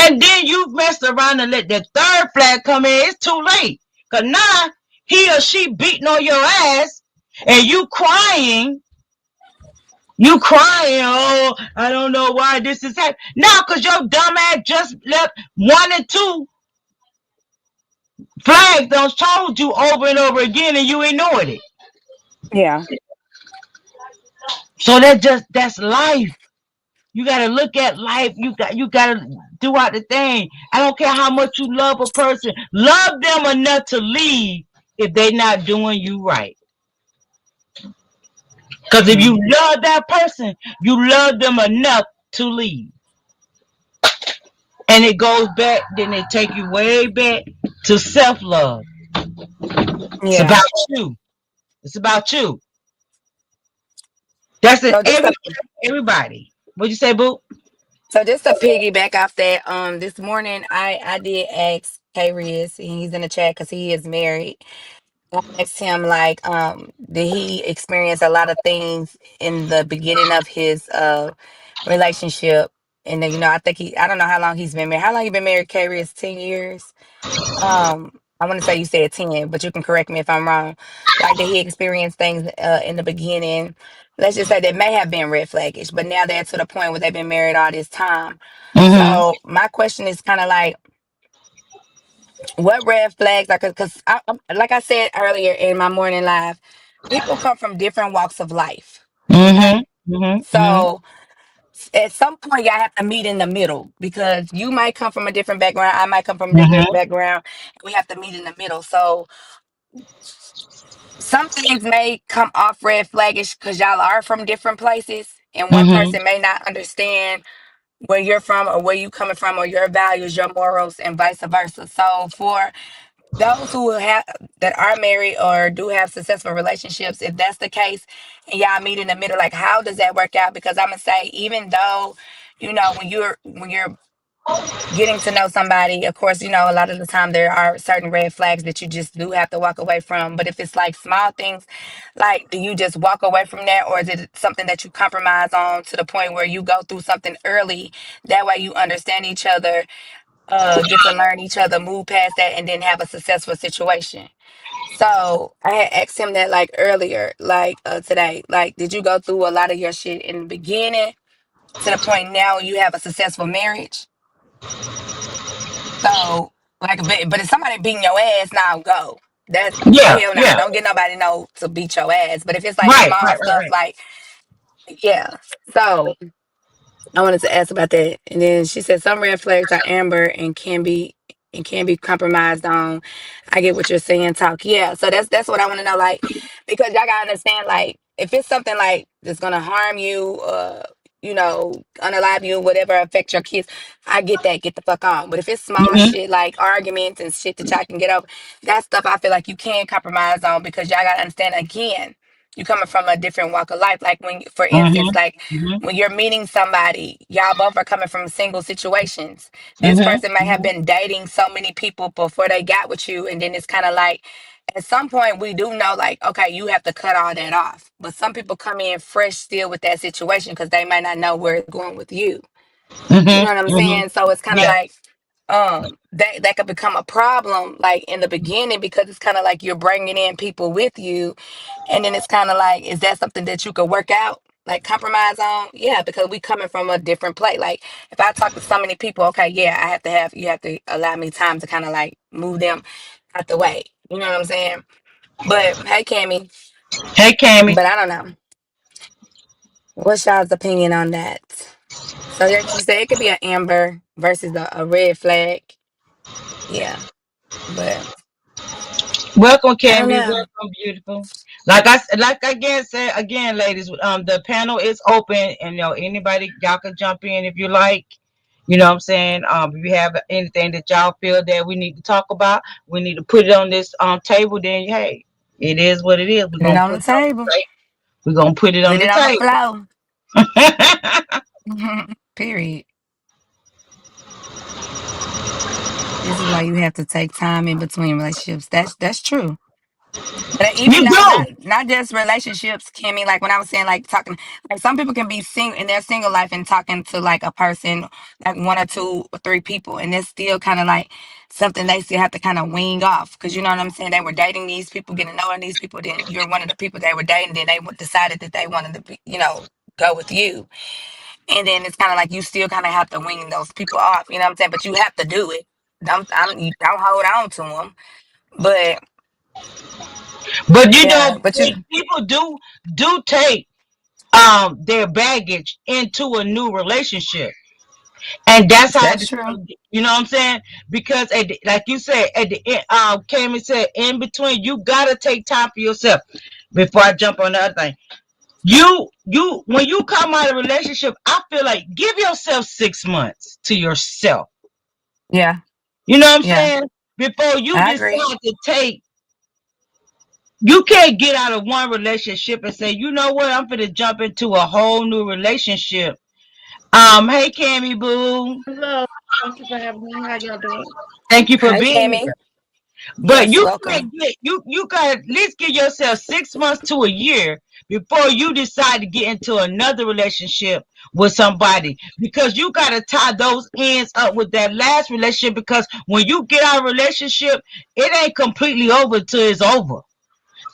And then you mess around and let the third flag come in. It's too late. Because now he or she beating on your ass and you crying. You crying, oh, I don't know why this is happening. Now, because your dumb ass just left one and two flags those told you over and over again and you ignored it. Yeah. So that's life. You gotta look at life. You gotta do out the thing. I don't care how much you love a person. Love them enough to leave if they not doing you right. Because if you Hmm. love that person, you love them enough to leave. And it goes back, then it take you way back to self love. It's Yeah. about you. It's about you. That's it. So just to Everybody. What'd you say, Boo? so just to piggyback off that, this morning I did ask K Riz, and he's in the chat because he is married. I asked him like, did he experience a lot of things in the beginning of his relationship? And then, I think I don't know how long he's been married. How long you been married, Carrie? Is 10 years. I want to say you said 10, but you can correct me if I'm wrong. Like, did he experience things in the beginning? Let's just say that may have been red flaggish, but now they're to the point where they've been married all this time. Mm-hmm. So my question is kind of like, what red flags? Like, because like I said earlier in my morning live, people come from different walks of life. Okay, Mm-hmm. Mm-hmm. so at some point y'all have to meet in the middle because you might come from a different background, I might come from a different Mm-hmm. background. We have to meet in the middle. So some things may come off red flaggish because y'all are from different places, and one Mm-hmm. person may not understand where you're from or where you coming from or your values, your morals, and vice versa. So for those who have that are married or do have successful relationships, if that's the case, and y'all meet in the middle, like how does that work out? Because I'm gonna say, even though, when you're getting to know somebody, of course, a lot of the time there are certain red flags that you just do have to walk away from. But if it's like small things, like, do you just walk away from that, or is it something that you compromise on to the point where you go through something early? That way you understand each other, get to learn each other, move past that, and then have a successful situation. So I had asked him that like earlier, like today, like, did you go through a lot of your shit in the beginning to the point now you have a successful marriage? So, like, but if somebody beating your ass, now go. That's Yeah, hell nah. yeah. Don't get nobody know to beat your ass. But if it's like Right, small right, right, stuff, right. like, yeah. So I wanted to ask about that. And then she said some red flags are amber and can be compromised on. I get what you're saying, talk. Yeah. So that's what I want to know. Like, because y'all gotta understand, like, if it's something like that's gonna harm you, unalive you, whatever, affect your kids, I get that, get the fuck on. But if it's small Mm-hmm. shit like arguments and shit that y'all can get over, that stuff I feel like you can compromise on, because y'all gotta understand, again, you coming from a different walk of life. Like, when, for instance, like Mm-hmm. when you're meeting somebody, y'all both are coming from single situations. This Mm-hmm. person may have Mm-hmm. been dating so many people before they got with you, and then it's kind of like, at some point we do know, like, okay, you have to cut all that off. But some people come in fresh still with that situation because they might not know where it's going with you. You Mm-hmm. know what I'm Mm-hmm. saying? So it's kind of Yeah. like, that could become a problem, like, in the beginning, because it's kind of like you're bringing in people with you, and then it's kind of like, is that something that you could work out, like compromise on? Yeah, because we coming from a different place. Like, if I talk to so many people, okay, yeah, you have to allow me time to kind of like move them out the way. You know what I'm saying? But hey, Cammy, Hey, Cammy. but I don't know. What's y'all's opinion on that? So, like you said, it could be an amber versus a red flag. Yeah, but Welcome, I don't Cammy. know. Welcome, beautiful. Like I again said again, ladies. The panel is open, and anybody y'all can jump in if you like. You know what I'm saying? If you have anything that y'all feel that we need to talk about, we need to put it on this table. Then hey, it is what it is. We're Put it gonna on put the it on table. the table. We're gonna put it on Put the it on the table. floor. Period. This is why you have to take time in between relationships. That's true. But even You not do. not just relationships, Kimmy. Like, when I was saying, like, talking, like, some people can be single in their single life and talking to like a person, like one or two or three people, and it's still kind of like something they still have to kind of wean off, because you know what I'm saying. They were dating these people, getting to know these people. Then you're one of the people they were dating. Then they decided that they wanted to be, go with you, and then it's kind of like you still kind of have to wean those people off. You know what I'm saying? But you have to do it. You don't hold on to them. But But yeah, but you. people do take their baggage into a new relationship, and that's how That's true. you know what I'm saying. Because like you said at the end, Cammy said, in between, you gotta take time for yourself. Before I jump on the other thing, you when you come out of a relationship, I feel like give yourself 6 months to yourself. Yeah, You know what I'm yeah, saying? Before you I agree. decide to take, you can't get out of one relationship and say, you know what, I'm gonna jump into a whole new relationship. Hey, Cammy Boo, Hello. Thank you for having me. How y'all doing? thank you for Hi, being Cammy. here. But Yes, you can't welcome. get you gotta at least give yourself 6 months to a year before you decide to get into another relationship with somebody, because you gotta tie those ends up with that last relationship, because when you get out of a relationship, it ain't completely over till it's over.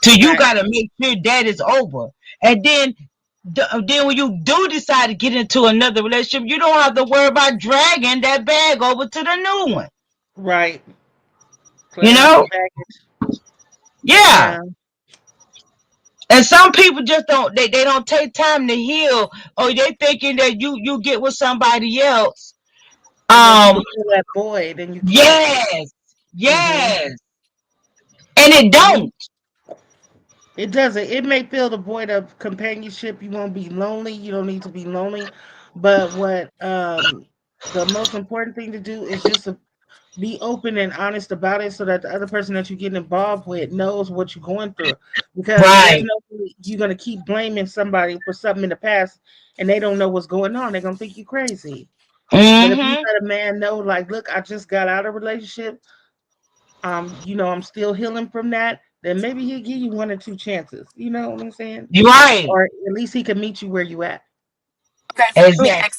Till you Right. gotta make sure that is over. And then when you do decide to get into another relationship, you don't have to worry about dragging that bag over to the new one. Right. You Clearing up the know? baggage. Yeah. Yeah. And some people just they don't take time to heal, or they thinking that you get with somebody else. And that you Um can fill that void, and you can't. yes. Hmm. Yes. And it And you, don't. it doesn't. It may fill the void of companionship. You won't be lonely. You don't need to be lonely. But what the most important thing to do is just to be open and honest about it, so that the other person that you're getting involved with knows what you're going through. Because there's Right. no you're gonna keep blaming somebody for something in the past, and they don't know what's going on. They're gonna think you crazy. But if you Mm-hmm. let a man know, like, look, I just got out of a relationship, I'm still healing from that, then maybe he'll give you one or two chances. You know what I'm saying? You're right. Or at least he can meet you where you at. Okay, so Exactly.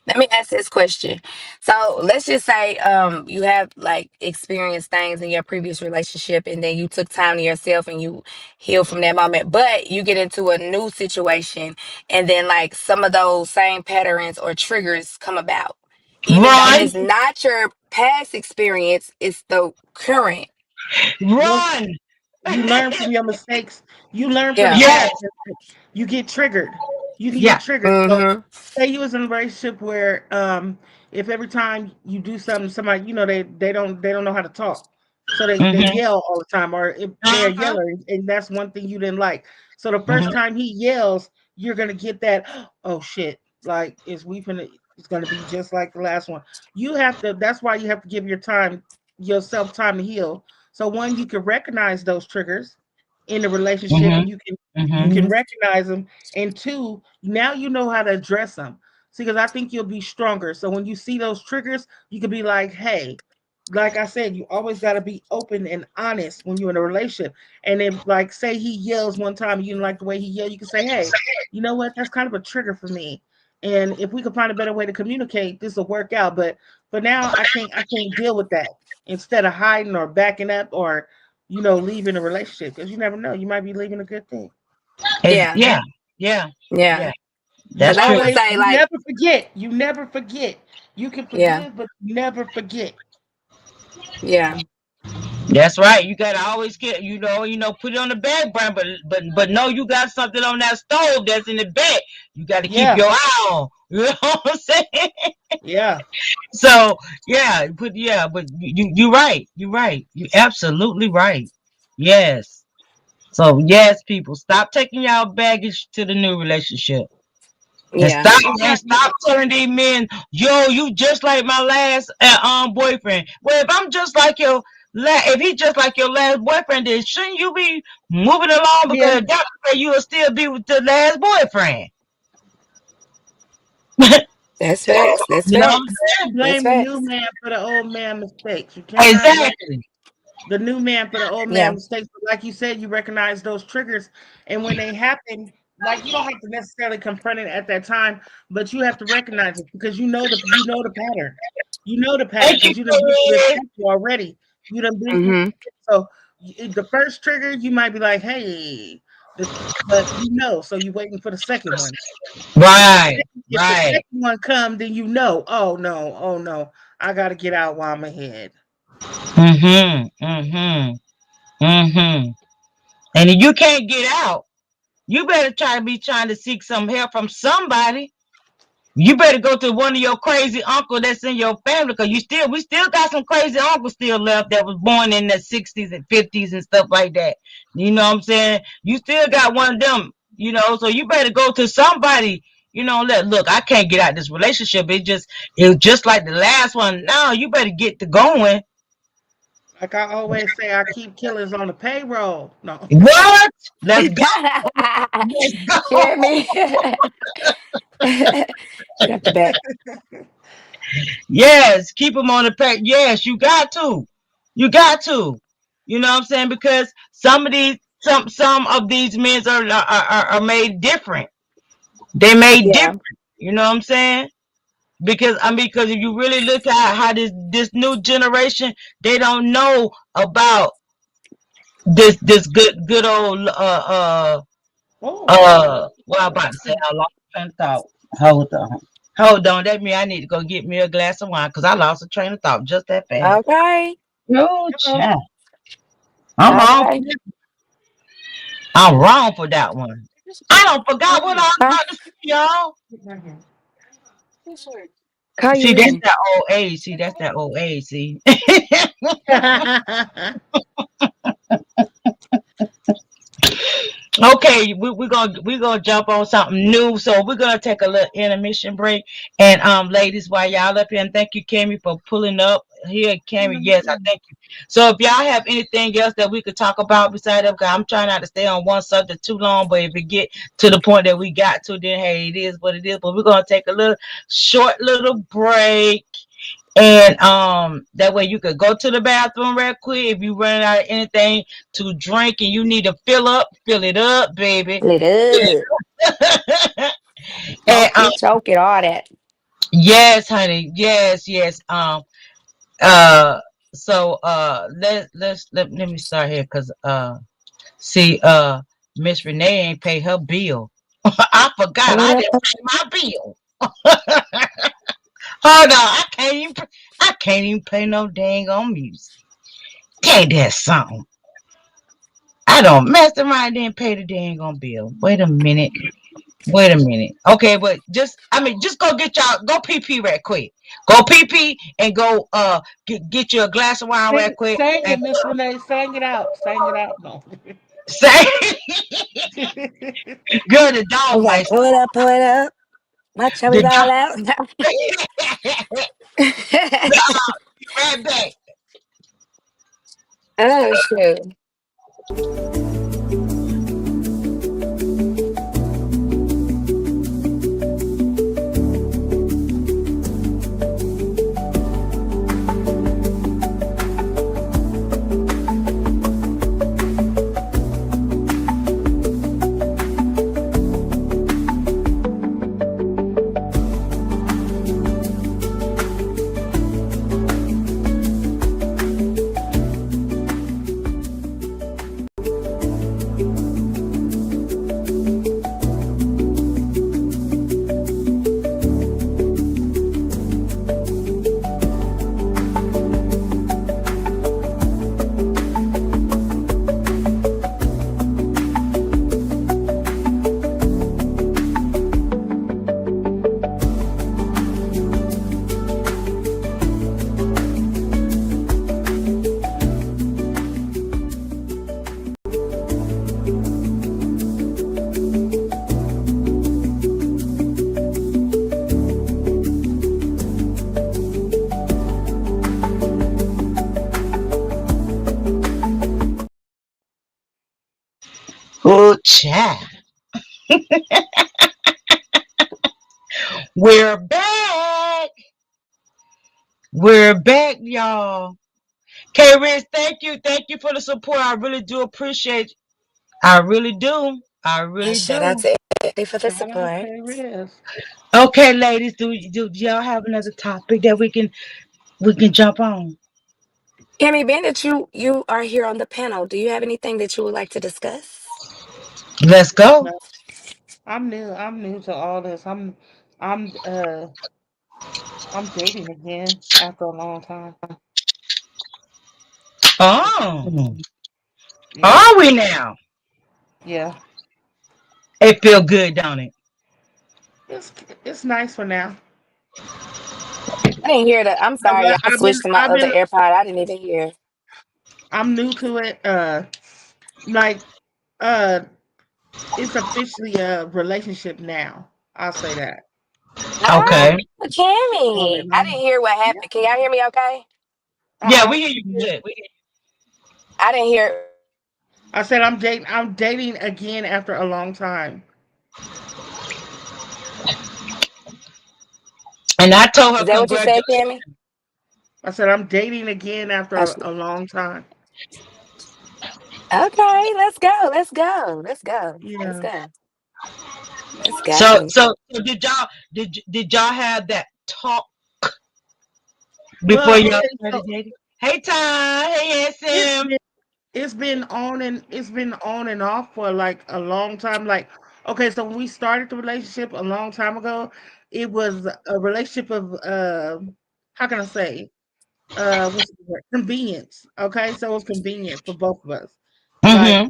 let me ask this question. So let's just say you have like experienced things in your previous relationship and then you took time to yourself and you healed from that moment, but you get into a new situation and then like some of those same patterns or triggers come about. Even though Run. it's not your past experience, it's the current. Well, Run. you learn from your mistakes. You learn from the Yeah. Yes. past. You get triggered. You can get Yeah. triggered. So Mm-hmm. say you was in a relationship where if every time you do something, somebody, they don't know how to talk. So they Mm-hmm. yell all the time, or if they're a Uh-huh. yeller, and that's one thing you didn't like. So the first Mm-hmm. time he yells, you're gonna get that, oh shit, like it's gonna be just like the last one. You have to That's why you have to give yourself time to heal. So one, you can recognize those triggers in the relationship, Mm-hmm. and you can Mm-hmm. Mm-hmm. recognize them. And two, now you know how to address them. See, because I think you'll be stronger. So when you see those triggers, you can be like, hey, like I said, you always got to be open and honest when you're in a relationship. And if, like, say he yells one time and you don't like the way he yells, you can say, hey, you know what, that's kind of a trigger for me, and if we could find a better way to communicate, this will work out. But for now, I can't deal with that. Instead of hiding or backing up, or leaving a relationship, because you never know, you might be leaving a good thing. Yeah. Yeah. Yeah. Yeah. Yeah. You Because That's I true. would always, say you like, never forget. You never forget. You can yeah, forgive, but you never forget. yeah, That's right. You gotta always get, put it on the back burner, but know you got something on that stove that's in the back. You got to keep Yeah, your eye on. You know what I'm saying? yeah. So but you're right. You're right. You absolutely right. Yes. So yes, people, stop taking y'all baggage to the new relationship. And yeah. stop It's and not. stop telling these men, yo, you just like my last boyfriend. Well, if I'm just like if he just like your last boyfriend, then shouldn't you be moving along, Yeah, because that way you'll still be with the last boyfriend. That's facts. That's You know what facts. I'm you That's blame the new facts. man for the old man mistakes. You saying? cannot blame Exactly. the new man for the old man Yeah. mistakes. But like you said, you recognize those triggers, and when they happen, like, you don't have to necessarily confront it at that time, but you have to recognize it, because you know the pattern. You know the pattern Thank you, because you done been through this Fred. cycle already. You done been through. Mm-hmm. So the first trigger, you might be like, hey, but so you're waiting for the second one. Right, If the right. second one come, then oh no, oh no, I got to get out while I'm ahead. Mm-hmm. Mm-hmm. Mm-hmm. And if you can't get out, you better trying to seek some help from somebody. You better go to one of your crazy uncle that's in your family, because we still got some crazy uncles still left that was born in the 60s and 50s and stuff like that. You know what I'm saying? You still got one of them, so you better go to somebody, look, I can't get out this relationship. It was just like the last one. Now you better get to going. Like I always say, I keep killers on the payroll. No. What? Let's go. Let's go. Jeremy. She got the back. Yes, keep them on the pack. Yes, you got to. You got to. You know what I'm saying? Because some of these men are made different. They made Yeah. different. You know what I'm saying? Because if you really look at how this new generation, they don't know about this good old Oh, what I'm about to say, I lost a train of thought. Hold on. That means I need to go get me a glass of wine because I lost a train of thought just that fast. Okay. No, hello. child. I'm wrong for Okay. this. I'm wrong for that one. I don't forgot what I was Huh? about to say, y'all. Right here. Call See, you that's in. that old age. See, that's that old age. See. Okay, we're gonna jump on something new. So we're gonna take a little intermission break. And ladies, while y'all up here, and thank you, Cammy, for pulling up here. Cammy, yes, I thank you. So if y'all have anything else that we could talk about beside of, 'cause I'm trying not to stay on one subject too long, but if it get to the point that we got to, then hey, it is what it is. But we're gonna take a little short little break. And that way you could go to the bathroom real quick. If you run out of anything to drink and you need to fill it up, baby. Lit up. And Talk it, choke it, all that. yes, honey, yes. Uh so let me start here because see Miss Renee ain't pay her bill. I forgot Pull it I up. didn't pay my bill. Hold on, I can't even play no dang on music. Ain't that something? I don't mess around and didn't pay the dang on bill. Wait a minute. Okay, but just go get y'all go pee pee right quick. Go pee pee and go get you a glass of wine right quick Sang and it, Miss Renee. Sang it out. Sang it out. No. say good the I was dog like, might pull it up. My the chubby's dog all out. right back. Oh, shoot. Oh child. We're back. We're back, y'all. K Rich, thank you for the support. I really do appreciate it. I really do. I And really shout out do. to everybody for the Shout out support. to Riz. Okay, ladies, do y'all have another topic that we can jump on? Kimmy, being that you are here on the panel, do you have anything that you would like to discuss? Let's go. No, I'm new. I'm new to all this. I'm uh I'm dating again after a long time. Oh, Yeah. are we now? Yeah. It feel good, don't it? It's it's nice for now. I didn't hear that. I'm sorry, y'all. I I've been switched to my I've other been AirPod. I didn't even hear. I'm new to it. Like uh it's officially a relationship now. I'll say that. Oh, Okay. Kimmy. I didn't Hallelujah. hear what Yeah. happened. Can y'all hear me okay? Yeah, Uh-uh. we hear you good. We hear I didn't hear. I said I'm dating again after a long time. you. And I told her Is that what you said, congratulations. Kimmy? I said I'm dating again I after sh- a long time. Okay, let's go. Let's go. Let's go. Let's Yeah. go. Let's So go. so did y'all have that talk before Well, y'all okay, started so dating? Hey Ty, hey it's SM. been it's been on and off for like a long time. Like, okay, so when we started the relationship a long time ago, it was a relationship of how can I say what's the word? Convenience. Okay, so it was convenient for both of us. Like, Mm-hmm.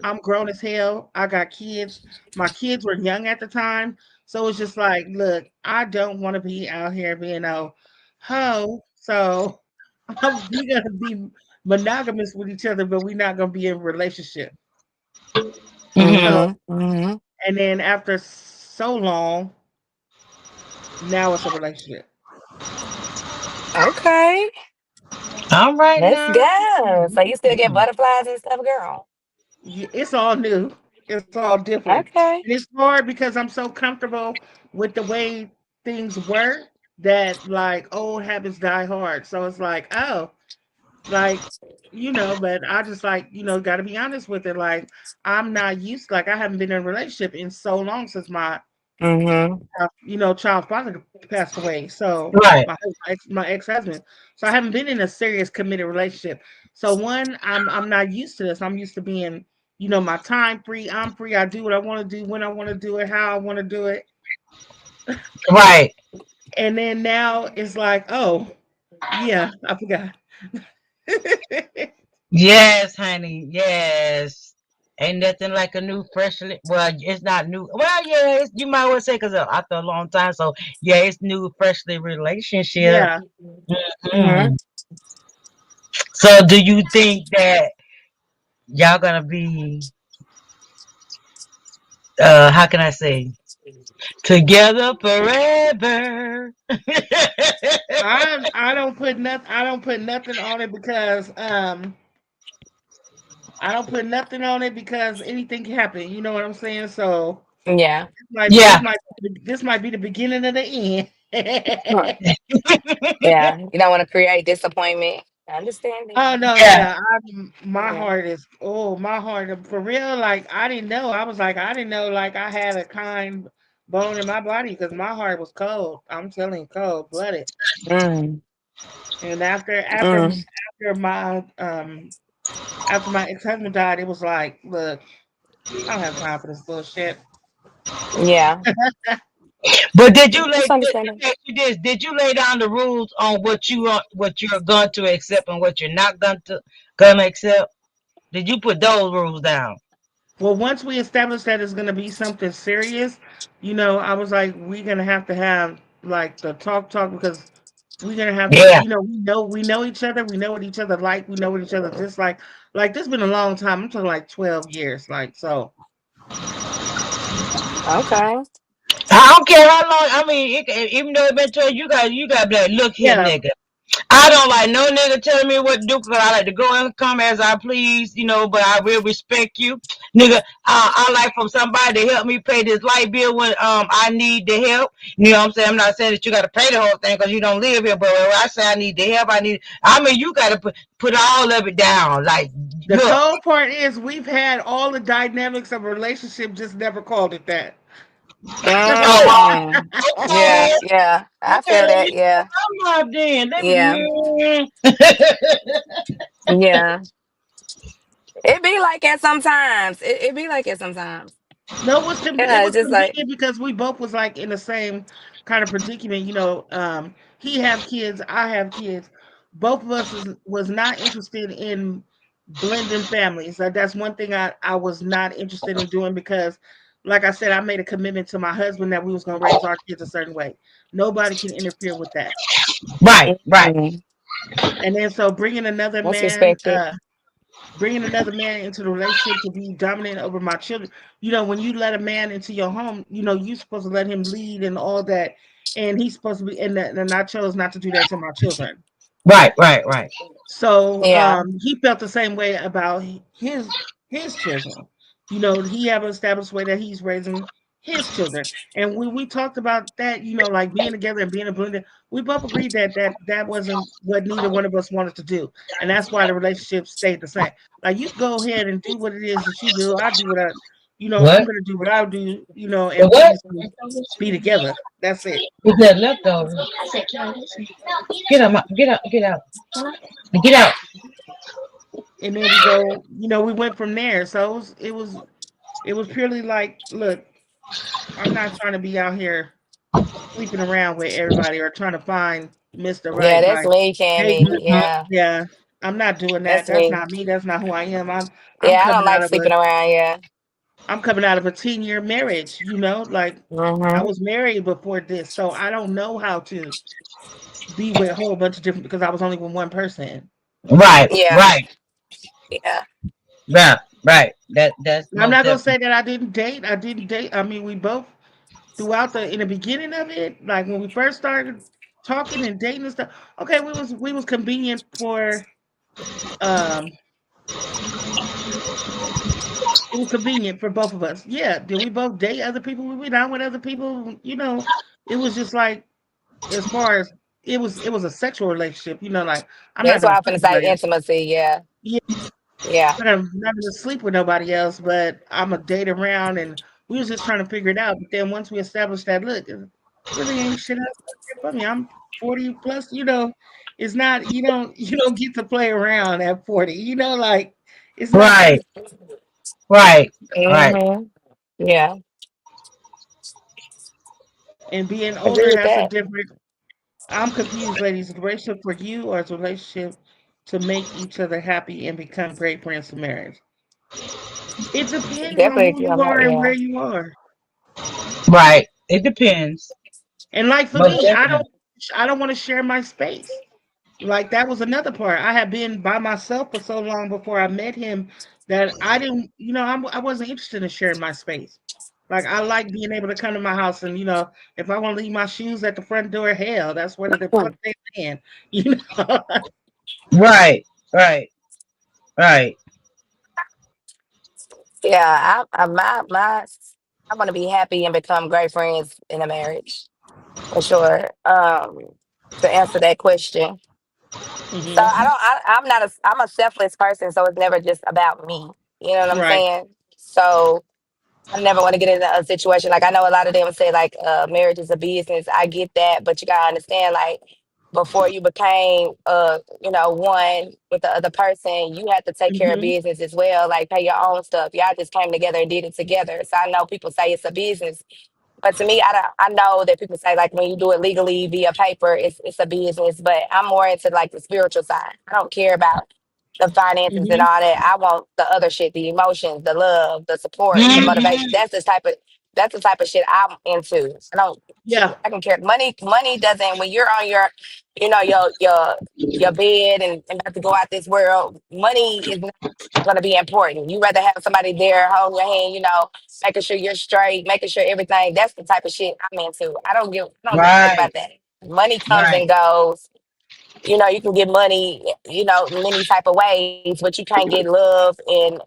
I'm grown as hell. I got kids. My kids were young at the time. So it's just like, look, I don't want to be out here being a hoe. So we're going to be monogamous with each other, but we're not going to be in a relationship. Mm-hmm. So, Mm-hmm. Mm-hmm. and then after so long, now it's a relationship. Okay. All right Let's now. go. So you still get butterflies and stuff, girl? It's all new. It's all different. Okay. And it's hard because I'm so comfortable with the way things were that like old habits die hard. So it's like, oh, like, but I just like, got to be honest with it. Like, I'm not used, like, I haven't been in a relationship in so long since my, Mm-hmm. child's father passed away. So Right. my ex-husband. So I haven't been in a serious committed relationship. So one, I'm not used to this. I'm used to being, my time free. I'm free. I do what I want to do when I want to do it, how I want to do it. Right. And then now it's like, oh, yeah, I forgot. Yes, honey. Yes. Ain't nothing like a new freshly. Well, it's not new. Well, yeah, you might well say because after a long time. So yeah, it's new freshly relationship. Yeah. Mm-hmm. Mm. So do you think that y'all gonna be how can I say together forever? I don't put nothing on it because I don't put nothing on it because anything can happen. You know what I'm saying? So Yeah. this Yeah. might this might be the beginning of the end. Yeah. You don't want to create disappointment. Understanding. Oh no, Yeah. yeah. My Yeah. heart is my heart for real. Like I didn't know. I was like I didn't know like I had a kind bone in my body because my heart was cold. I'm telling you, cold blooded. Mm. And Mm. after my ex husband died, it was like, look, I don't have time for this bullshit. Yeah. But did you lay? It's Let understanding. me ask you this: did you lay down the rules on what you're going to accept and what you're not gonna accept? Did you put those rules down? Well, once we established that it's gonna be something serious, I was like, we're gonna have to have like the talk because we're gonna have to, Yeah. we know each other, we know what each other like, we know what each other dislike. Like this been a long time. I'm talking like 12 years. Like so, Okay. I don't care how long. I mean, even though it been 12, you got to be like, look here, yeah. nigga. I don't like no nigga telling me what to do because I like to go and come as I please, but I will respect you. Nigga, I like from somebody to help me pay this light bill when I need the help. You know what I'm saying? I'm not saying that you got to pay the whole thing because you don't live here, but when I say I need the help, I mean, you got to put all of it down. Like, The look. cold part is we've had all the dynamics of a relationship, just never called it that. Oh, Mm. okay. Yeah. Yeah. I Okay, feel let that. me put Yeah. my mouth then. Let Yeah. me. Yeah. It be like it sometimes. It be like it sometimes. No, it Yeah. was It's just like, convenient because we both was like in the same kind of predicament. He have kids, I have kids. Both of us was not interested in blending families. That's one thing I was not interested in doing because, like I said, I made a commitment to my husband that we was gonna raise our kids a certain way. Nobody can interfere with that. Right, right. mm, And then so that's respected. bringing another man into the relationship to be dominant over my children. When you let a man into your home, you're supposed to let him lead and all that. And he's supposed to be, and I chose not to do that to my children. Right, right, right. So Yeah. he felt the same way about his children. He have an established way that he's raising his children. And we talked about that, like being together and being a blended. We both agreed that wasn't what neither one of us wanted to do, and that's why the relationship stayed the same. Like you go ahead and do what it is that you do. I do what I'm What? gonna do what I do, The and we what? just gonna be together. That's it. Is that leftover? Get out, get out, get out, get out. And then we go, we went from there. So it was purely like, look, I'm not trying to be out here sleeping around with everybody or trying to find Mr. Yeah, Right. that's Like, me, hey, Cammy. Yeah, yeah, I'm not doing that. that's That's me. not me. That's not who I am. I'm Yeah, I don't coming like out of a sleeping around. Yeah. I'm coming out of a 10-year marriage. Like I Hmm. was married before this, so I don't know how to be with a whole bunch of different because I was only with one person. Right, Yeah. right, Yeah. right, right. That's And I'm most not gonna definitely say that I didn't date. I didn't date. I mean, we both throughout in the beginning of it, like when we first started talking and dating and stuff. Okay, we was convenient for um it was convenient for both of us. Yeah. Did we both date other people? We went out with other people. It was just like as far as it was a sexual relationship. Like I'm not That's gonna why I'm sleep finna with say nobody else. intimacy. Yeah. Yeah, Yeah. I'm not gonna sleep with nobody else, but I'm a date around and we was just trying to figure it out. But then once we established that, look, it really ain't shit else for me. I'm 40 plus, it's not you don't get to play around at 40, like it's not that. right, right, right. Hmm. Yeah. And being Agree older with has a that. different. I'm confused, ladies. Is a relationship for you or is a relationship to make each other happy and become great friends to marriage? It depends on Definitely who if you're you not. are and Yeah. where you are. Right. It depends. And like for Most me, definitely. I don't want to share my space. Like that was another part. I had been by myself for so long before I met him that I didn't, I wasn't interested in sharing my space. Like I like being able to come to my house and if I want to leave my shoes at the front door, hell, that's where the fuck they in. You know. Right, right, right, Yeah. I want to be happy and become great friends in a marriage for sure. To answer that question. So I Hmm. don't. I'm not a. I'm a selfless person, so it's never just about me. You know what I'm Right. saying? So I never want to get into a situation like I know a lot of them say like marriage is a business. I get that, but you gotta understand like before you became one with the other person, you had to take care of Hmm. business as well, like pay your own stuff. Y'all just came together and did it together. So I know people say it's a business, but to me, I don't, I know that people say like when you do it legally via paper, it's a business. But I'm more into like the spiritual side. I don't care about the finances and Hmm. all that. I want the other shit, the emotions, the love, the support, the motivation. hmm That's the type of shit I'm into. I don't Yeah. I can care. Money doesn't when you're on your your bed and about to go out this world, money is not gonna be important. You rather have somebody there holding your hand, making sure you're straight, making sure everything. That's the type of shit I'm into. I don't give a fuck right, about that. Money comes right, and goes. You can get money, many type of ways, but you can't get love and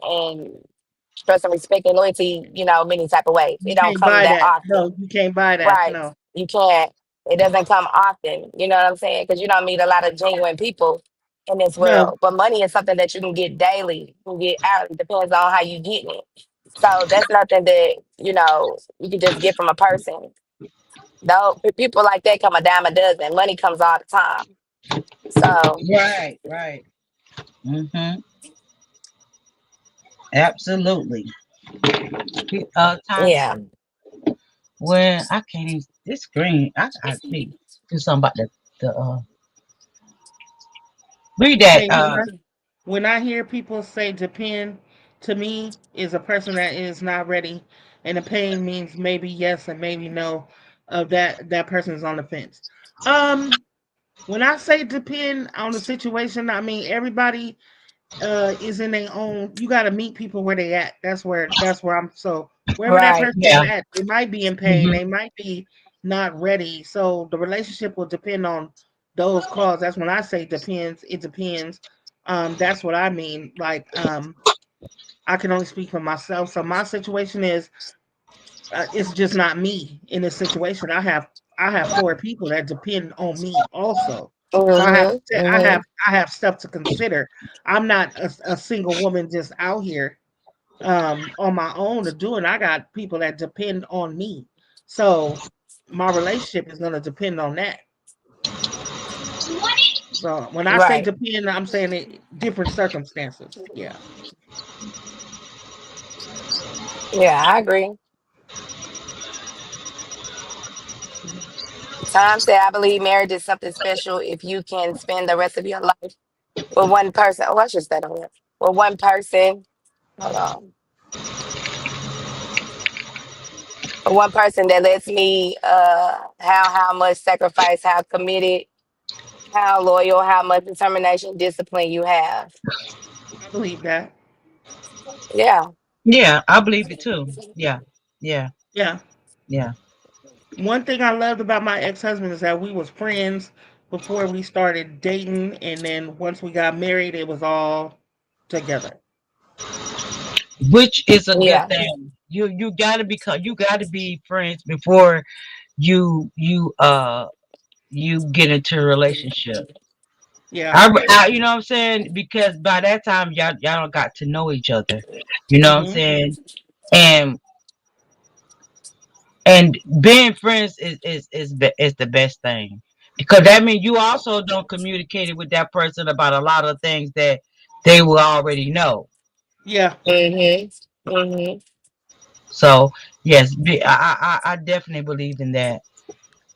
trust and respect and loyalty, many type of ways. It You don't can't come buy that that. often. No, you can't buy that. Right. No. You can't. It doesn't come often. You know what I'm saying? Because you don't meet a lot of genuine people in this No. world. But money is something that you can get daily. You can get out. It depends on how you getting it. So that's nothing that, you can just get from a person. Though people like that come a dime a dozen. Money comes all the time. So right, right. Mm-hmm. Absolutely. Times yeah. when I can't even this screen. I need to do something about the read that. Hey, when I hear people say depend, to me is a person that is not ready, and the pain means maybe yes and maybe no. Of that person is on the fence. Um, when I say depend on the situation, I mean everybody is in their own. You got to meet people where they at. That's where I'm. So wherever that Right. person is Yeah. at, they might be in pain. hmm They might be not ready. So the relationship will depend on those calls. That's when I say depends. It depends. That's what I mean. Like I can only speak for myself. So my situation is It's just not me in this situation. I have four people that depend on me also. So Mhm. I have Mhm. I have stuff to consider. I'm not a single woman just out here on my own to do it. I got people that depend on me. So my relationship is gonna depend on that. So when I say Right. depend, I'm saying it different circumstances. Yeah. Yeah, I agree. Tom said, I believe marriage is something special if you can spend the rest of your life with one person. Oh, I should say that on here. With one person. Hold on. One person that lets me how much sacrifice, how committed, how loyal, how much determination, discipline you have. I believe that. Yeah. Yeah, I believe it too. Yeah, yeah, Yeah. yeah. One thing I loved about my ex-husband is that we was friends before we started dating, and then once we got married, it was all together. Which is a good Yeah. thing. You gotta become you gotta be friends before you you get into a relationship. Yeah. You know what I'm saying? Because by that time y'all don't got to know each other. You know what I'm Mhm. saying? And and being friends is the best thing because that means you also don't communicate it with that person about a lot of things that they will already know. Yeah. Mhm. Mhm. So yes, I definitely believe in that.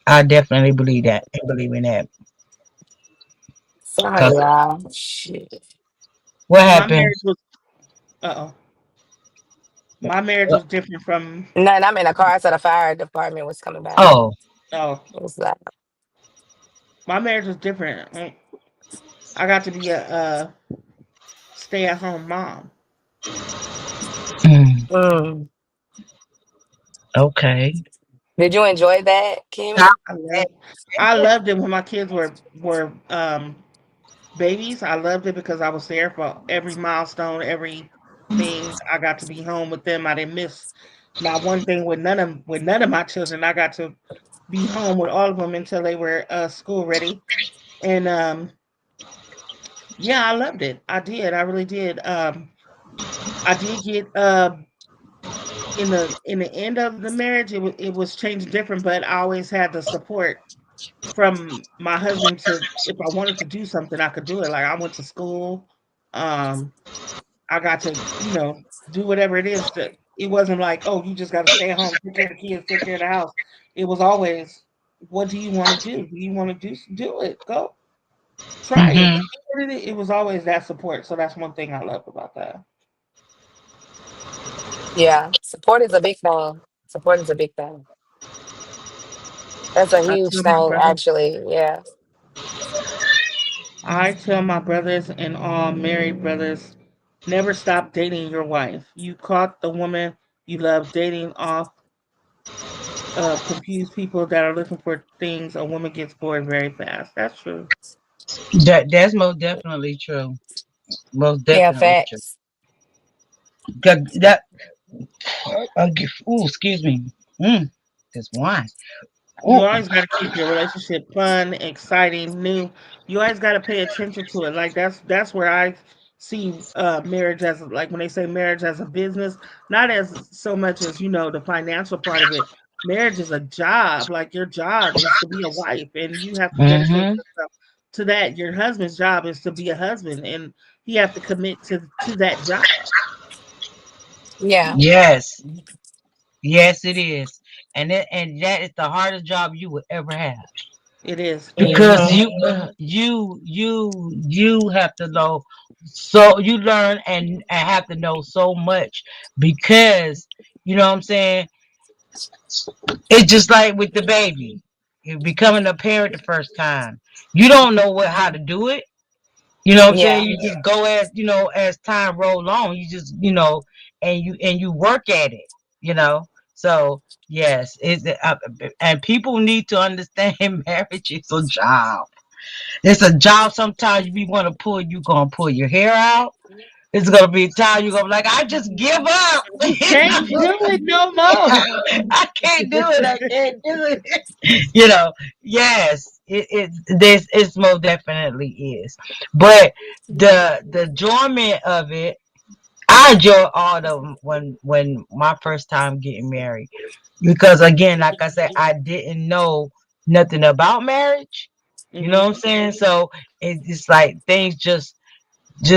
I definitely believe that and believe in that. Sorry, 'Cause y'all. Shit. what My happened? marriage was uh-oh. My marriage was different from None. I'm in a car, so the fire department was coming by. Oh, oh, It was like, my marriage was different. I got to be a stay-at-home mom. mm, mm. okay. Did you enjoy that, Kimmy? I loved I loved it when my kids were babies. I loved it because I was there for every milestone, everything. I got to be home with them. I didn't miss not one thing with none of my children. I got to be home with all of them until they were school ready. And yeah, I loved it. I did. I really did. I did get in the end of the marriage, it was changed different, but I always had the support from my husband to if I wanted to do something, I could do it. Like I went to school. Um, I got to, do whatever it is that it wasn't like, oh, you just got to stay at home, take care of the kids, take care of the house. It was always, what do you want to do? Do you want to do it? Go try it. Hmm. It was always that support. So that's one thing I love about that. Yeah. Support is a big thing. Support is a big thing. That's a I huge tell my thing, brothers, actually. Yeah. I tell my brothers and all married brothers, never stop dating your wife. You caught the woman you love dating off confused people that are looking for things. A woman gets bored very fast. That's true. That's most definitely true. Most Yeah, definitely true. facts. That ooh, excuse me. This wine. You Ooh. always got to keep your relationship fun, exciting, new. You always got to pay attention to it. Like that's where I see marriage as like when they say marriage as a business, not as so much as the financial part of it. Marriage is a job. Like your job is to be a wife, and you have to dedicate Hmm. yourself to that. Your husband's job is to be a husband, and he have to commit to that job. Yeah. Yes. Yes, it is. And that is the hardest job you will ever have. It is. Because Hmm. you have to know so you learn and have to know so much because you know what I'm saying it's just like with the baby you becoming a parent the first time you don't know how to do it. You know what I'm saying? Yeah. You just go as as time roll on. You just and you work at it. You know. So yes, and people need to understand marriage is a job. It's a job. Sometimes you want to pull, you gonna pull your hair out. It's gonna be a time you're gonna be like, I just give up. Can't do it no more. I can't do it. I can't do it. You know, yes, this it's most definitely is. But the enjoyment of it, I enjoy all the when my first time getting married. Because again, like I said, I didn't know nothing about marriage. You know what I'm Hmm. saying? So it's like things just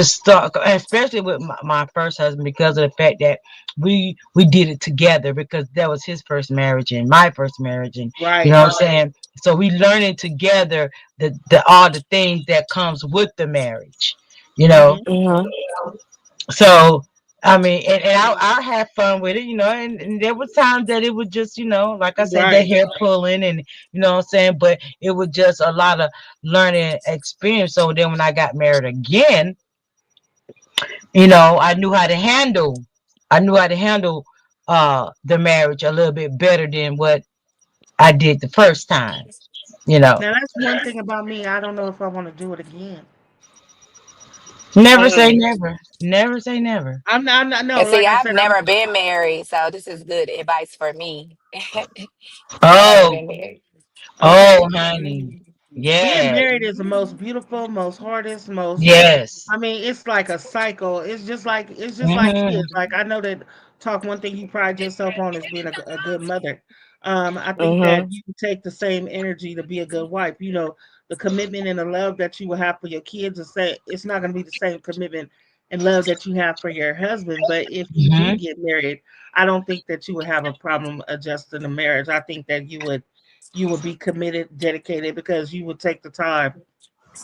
start, especially with my first husband, because of the fact that we did it together, because that was his first marriage and my first marriage, and you Right. know what I'm saying. So we learning together the all the things that comes with the marriage, you know. Hmm. Mhm. So I mean, and I had fun with it, you know, and there was times that it was just, you know, like I said, that Right. hair pulling, and you know what I'm saying, but it was just a lot of learning experience. So then when I got married again, you know, I knew how to handle the marriage a little bit better than what I did the first time, you know. Now that's one thing about me. I don't know if I want to do it again. Never say Mm. never. Never say never. I'm not. No, And like see, I I've said, I'm never been married, so this is good advice for me. I've never Oh, been married. okay. oh, honey. Being Yes. married is the most beautiful, most hardest, most. Yes. I mean, it's like a cycle. It's just like Hmm. kids. Like I know that talk one thing you pride yourself on is being a good mother. I think that Mhm. you take the same energy to be a good wife. You know, the commitment and the love that you will have for your kids is say it's not going to be the same commitment and love that you have for your husband. But if you do Hmm. get married, I don't think that you would have a problem adjusting the marriage. I think that you would be committed, dedicated because you would take the time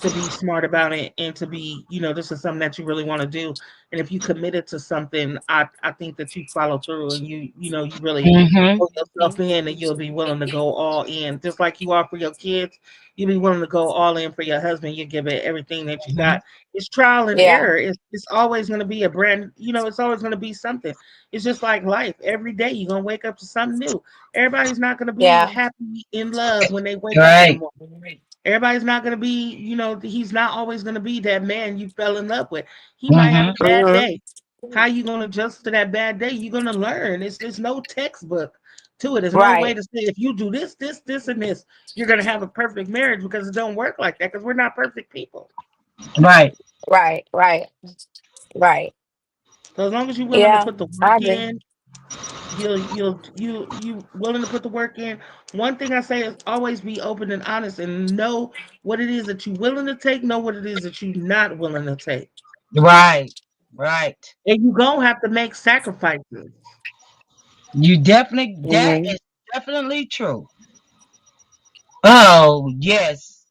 to be smart about it and to be, this is something that you really want to do. And if you committed to something, I think that you follow through and you really Hmm. pull yourself in and you'll be willing to go all in. Just like you are for your kids, you'll be willing to go all in for your husband. You give it everything that you Hmm. got. It's trial and Yeah. error. It's always going to be a brand, it's always going to be something. It's just like life. Every day you're going to wake up to something new. Everybody's not going to be Yeah. happy in love when they wake up in the Right. morning. Everybody's not going to be, he's not always going to be that man you fell in love with. He might have Hmm. a bad Mhm. day. How you going to adjust to that bad day? You're going to learn. There's no textbook to it. There's no way Right. to say if you do this, and this, you're going to have a perfect marriage because it don't work like that because we're not perfect people. Right. Right. Right. Right. So as long as you're willing to Yeah. put the I work agree. in, you willing to put the work in. One thing I say is always be open and honest and know what it is that you're willing to take, know what it is that you're not willing to take. Right. Right. And you gonna have to make sacrifices. You definitely, that Mhm. is definitely true. Oh, yes.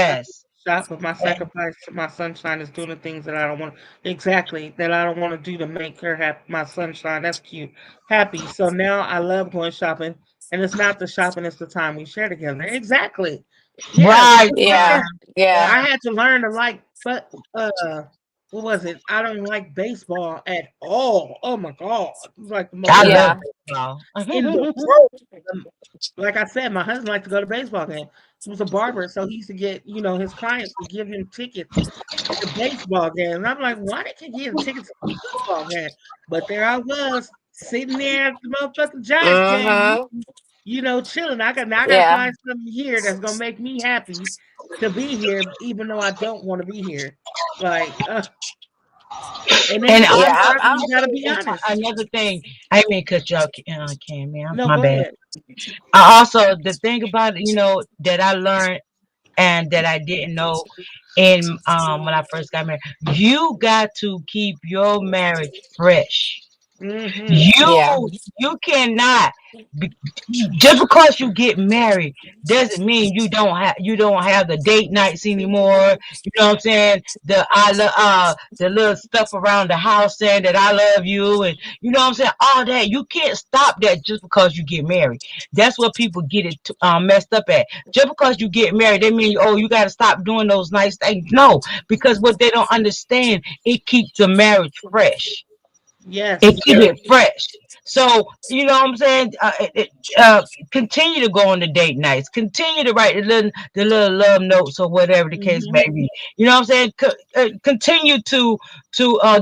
I Yes. shop, but my And sacrifice, my sunshine is doing the things that I don't want. Exactly, that I don't want to do to make her happy. My sunshine, that's cute, happy. So now I love going shopping, and it's not the shopping; it's the time we share together. Exactly. Yeah, right, because Yeah. man. before Yeah. I Yeah. had to learn to like, but what was it? I don't like baseball at all. Oh my god, it was like the most I love Yeah. baseball. in the world. Like I said, my husband liked to go to baseball games. He was a barber, so he used to get, his clients would give him tickets to baseball games. And I'm like, why did you give tickets to a football game? But there I was, sitting there at the motherfucking Giants game, Mhm. chilling. I gotta Yeah. find something here that's gonna make me happy to be here, even though I don't want to be here. Like, and then And you gotta be Yeah. honest. I'm. You gotta be honest. another thing, I mean, cut y'all, can man, No, my go bad. ahead. I also, the thing about it, that I learned and that I didn't know in when I first got married, you got to keep your marriage fresh. Mm-hmm. Yeah. You cannot be, just because you get married doesn't mean you don't have the date nights anymore. You know what I'm saying? The little stuff around the house saying that I love you, and you know what I'm saying, all that. You can't stop that just because you get married. That's what people get it messed up at. Just because you get married, they mean, oh, you got to stop doing those nice things. No, because what they don't understand, it keeps the marriage fresh. It Yes. keep it fresh. So you know what I'm saying. Continue to go on the date nights. Continue to write the little love notes or whatever the case may Hmm. be. You know what I'm saying. Continue to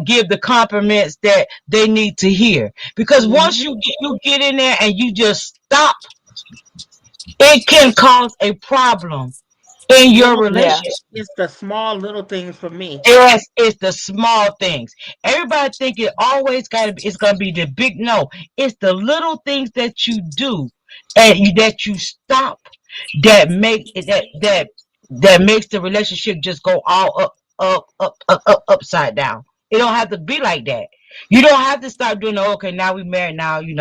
give the compliments that they need to hear. Because once Hmm. you get in there and you just stop, it can cause a problem in your Little things. Yeah. relationship. It's the small little things for me. Yes, it's the small things. Everybody think it always gotta be. It's gonna be the big no. It's the little things that you do and that you stop that make it that makes the relationship just go all up, upside down. It don't have to be like that. You don't have to start doing. Okay, now we married. Now you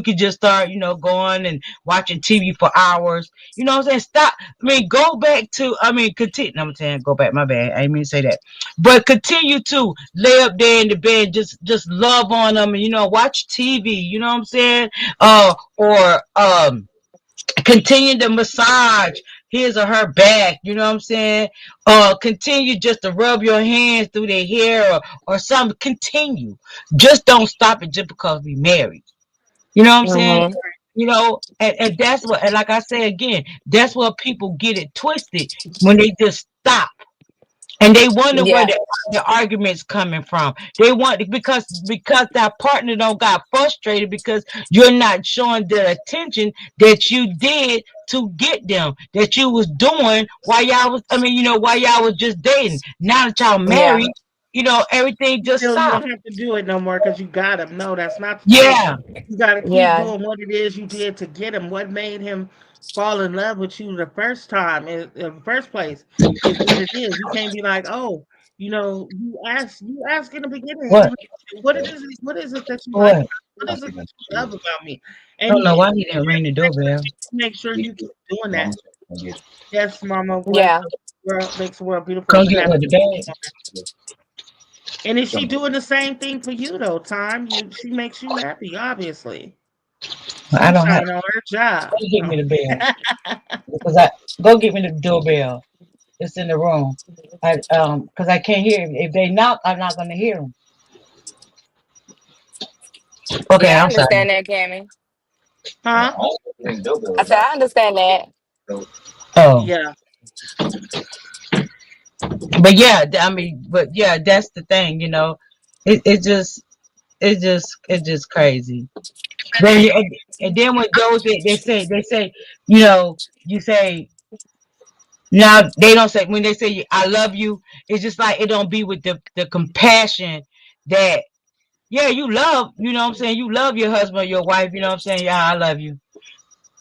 could just start going and watching TV for hours. You know what I'm saying? Stop. I mean, go back to. I mean, continue. No, I'm saying go back. My bad. I didn't mean to say that. But continue to lay up there in the bed, just love on them, and watch TV. You know what I'm saying? Or continue to massage his or her back. You know what I'm saying? Continue just to rub your hands through their hair or something. Continue. Just don't stop it just because we married. You know what I'm saying? Hmm. And that's what, and like I say again, that's what people get it twisted when they just stop and they wonder where Yeah. the arguments coming from. They want because that partner don't got frustrated because you're not showing the attention that you did to get them, that you was doing while y'all was, while y'all was just dating. Now that y'all Yeah. married, everything just Still, you stopped. don't have to do it no more because you got him. No, that's not the truth. Yeah. You got to keep Yeah. doing what it is you did to get him. What made him fall in love with you the first time, in the first place, is what it is. You can't be like, oh, you ask in the beginning, What? what is it that you like? What? What is it that you love about me? I And don't you know why he didn't ring the doorbell. make sure you keep doing that. Yes, Mama, bless Yeah. the world, makes the world beautiful. Come It's get happy. with the bag. And is she doing the same thing for you though, Time? She makes you happy, obviously. I don't have. Sunshine on her job. Go get me the bell because I go get me the doorbell. It's in the room. Because I can't hear him. If they knock, I'm not gonna hear them. Okay, Yeah, I I'm sorry. understand that, Cammy. Huh? I said I understand that. Oh, Yeah. but yeah, but yeah, that's the thing. It just crazy. Then and then when those they say, you say now they don't say when they say I love you. It's just like it don't be with the compassion that yeah you love. You know what I'm saying? You love your husband or your wife. You know what I'm saying? Yeah, I love you.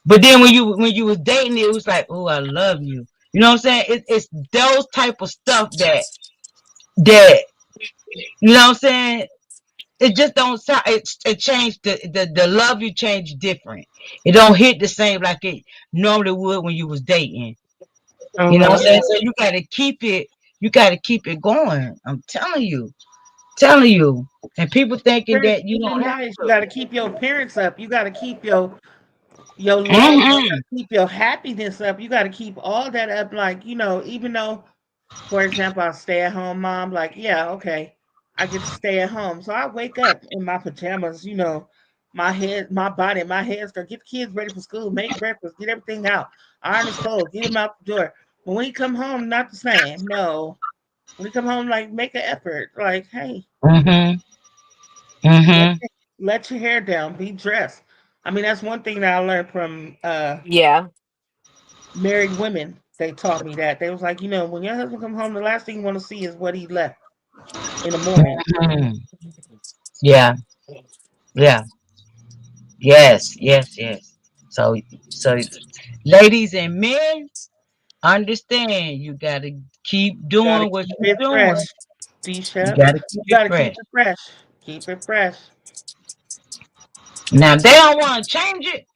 But then when you was dating, it was like, oh, I love you. You know what I'm saying? It's those type of stuff that you know what I'm saying. It just don't sound. It changed the love you change different. It don't hit the same like it normally would when you was dating. You know what I'm Hmm. saying? So you got to keep it. You got to keep it going. I'm telling you. And people thinking Very that you keep it don't have nice. You to. gotta keep your appearance up. You gotta keep your love up. You Hmm. gotta keep your happiness up. You gotta keep all that up. Like, even though, for example, I stay at home mom, like, yeah, okay. I get to stay at home. So I wake up in my pajamas, my body, my head start, get the kids ready for school, make breakfast, get everything out, iron his clothes, get him out the door. But when you come home, not the same. No. When you come home, like, make an effort. Like, hey, Hmm. let, Hmm. let your hair down, be dressed. I mean, that's one thing that I learned from Yeah. married women. They taught me that. They was like, when your husband come home, the last thing you want to see is what he left in the morning. Hmm. Yeah. Yeah. Yes. Yes. Yes. So, ladies and men, understand you gotta keep Gotta doing what keep you're it fresh, doing. You D-Shep. gotta keep You it gotta keep fresh. it fresh. Keep it fresh. Now if they don't want to change it.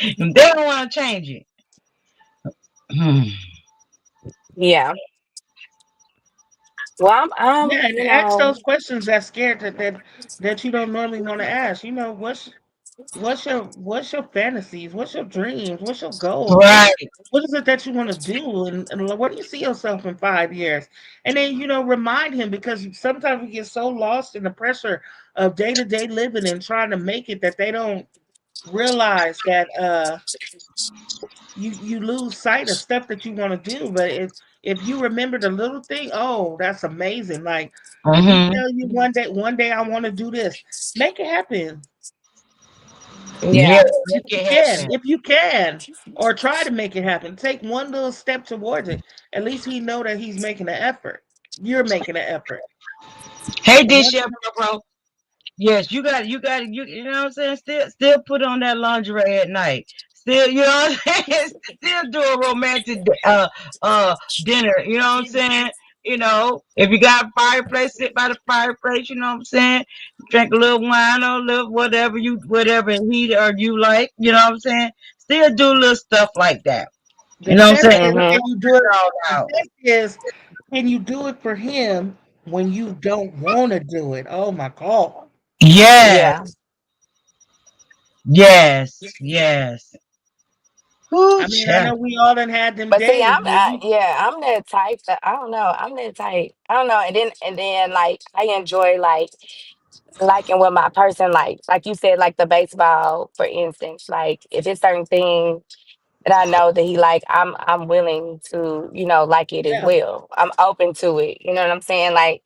If they don't want to change it. Hmm. Yeah. Well, I'm Yeah, and ask those questions that scared that you don't normally want to ask. What's what's your fantasies? What's your dreams? What's your goals? Right. What is it that you want to do? And where do you see yourself in 5 years? And then, remind him, because sometimes we get so lost in the pressure of day to day living and trying to make it that they don't realize that you lose sight of stuff that you want to do. But if you remember the little thing, oh, that's amazing. Like if he Mm-hmm. tell you one day I want to do this, make it happen. Yeah, Yeah. make You it can, happen. if you can, or try to make it happen. Take one little step towards it. At least he know that he's making an effort. You're making an effort. Hey, And this once year, bro. Yes, you know what I'm saying? Still put on that lingerie at night. Still, you know what I'm saying? Still do a romantic dinner, you know what I'm saying? You know, if you got a fireplace, sit by the fireplace, you know what I'm saying? Drink a little wine or a little whatever heat or you like, you know what I'm saying? Still do little stuff like that. the You know what test I'm saying? is, Hmm. can you do it? All The out. test is, can you do it for him when you don't want to do it? Oh my God. Yeah. Yes, yes. Whoo, I mean, I know child. we all done had them But see, days where you, yeah, I'm that type that I don't know. I'm that type. I don't know. And then like I enjoy like liking what my person likes. Like you said, like the baseball, for instance. Like if it's certain things that I know that he like, I'm willing to, like it as yeah, well. I'm open to it. You know what I'm saying? Like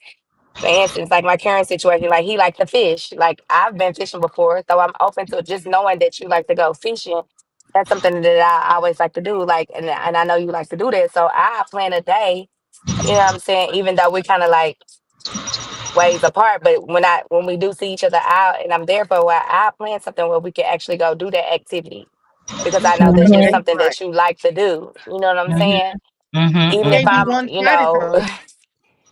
for instance, like my current situation, like he liked to fish. Like I've been fishing before, so I'm open to just knowing that you like to go fishing. That's something that I always like to do. Like, and I know you like to do that, so I plan a day. You know what I'm saying? Even though we kind of like ways apart, but when we do see each other out, and I'm there for a while, I plan something where we can actually go do that activity because I he's know not that gonna that's take Mhm, something right. that you like to do. You know what I'm mhm, saying? mhm, He Even if can't be mhm. I'm, one sided though.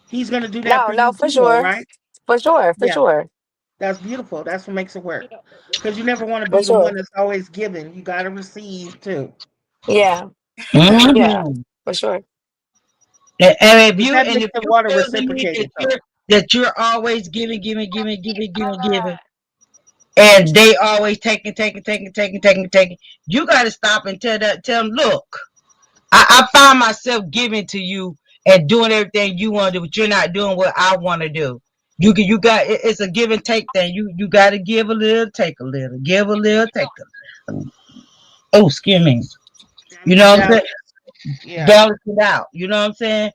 He's gonna do that no, for no, you for too, though, sure, right? for sure, for Yeah, sure, that's beautiful. That's what makes it work. Because you never want to for be the sure. one that's always giving. You got to receive too. Yeah, yeah, Mhm. for sure. And if 'Cause you that and makes if the you water feel the need reciprocated though. that you're always giving, and they always taking, you got to stop and tell them, look, I find myself giving to you and doing everything you want to do, but you're not doing what I want to do. You got it's a give and take thing. You got to give a little, take a little, give a little, take a. Oh, excuse me. Gotta You be know what I'm saying? balanced. Yeah. Balance it out. You know what I'm saying?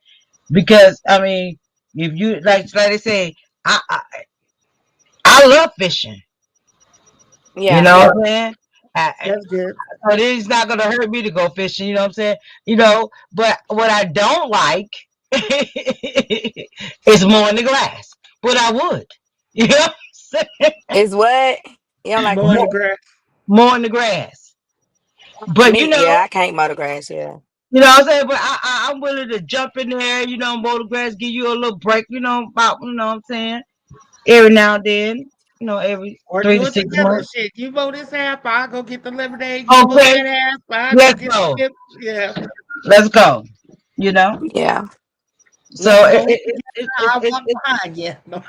Because I mean, if you like they say, I I, I love fishing. You Yeah, know what I'm saying? That's good. But it's not gonna hurt me to go fishing. You know what I'm saying? But what I don't like is mowing the grass. But I would. You know what I'm saying? is what you don't like Mowing the what? grass. Mowing the grass. But Me, yeah, I can't mow the grass. Yeah, you know what I'm saying? But I'm willing to jump in there, mow the grass, give you a little break, about, what I'm saying? Every now and then, every Or three do to it six together. months. Shit. You mow this half, I'll go get the lemonade. You mow Okay, that half, I'll go let's get the go. chips. Yeah. Let's go. You know? yeah, So Let's mow it together. I'll walk it behind you. No.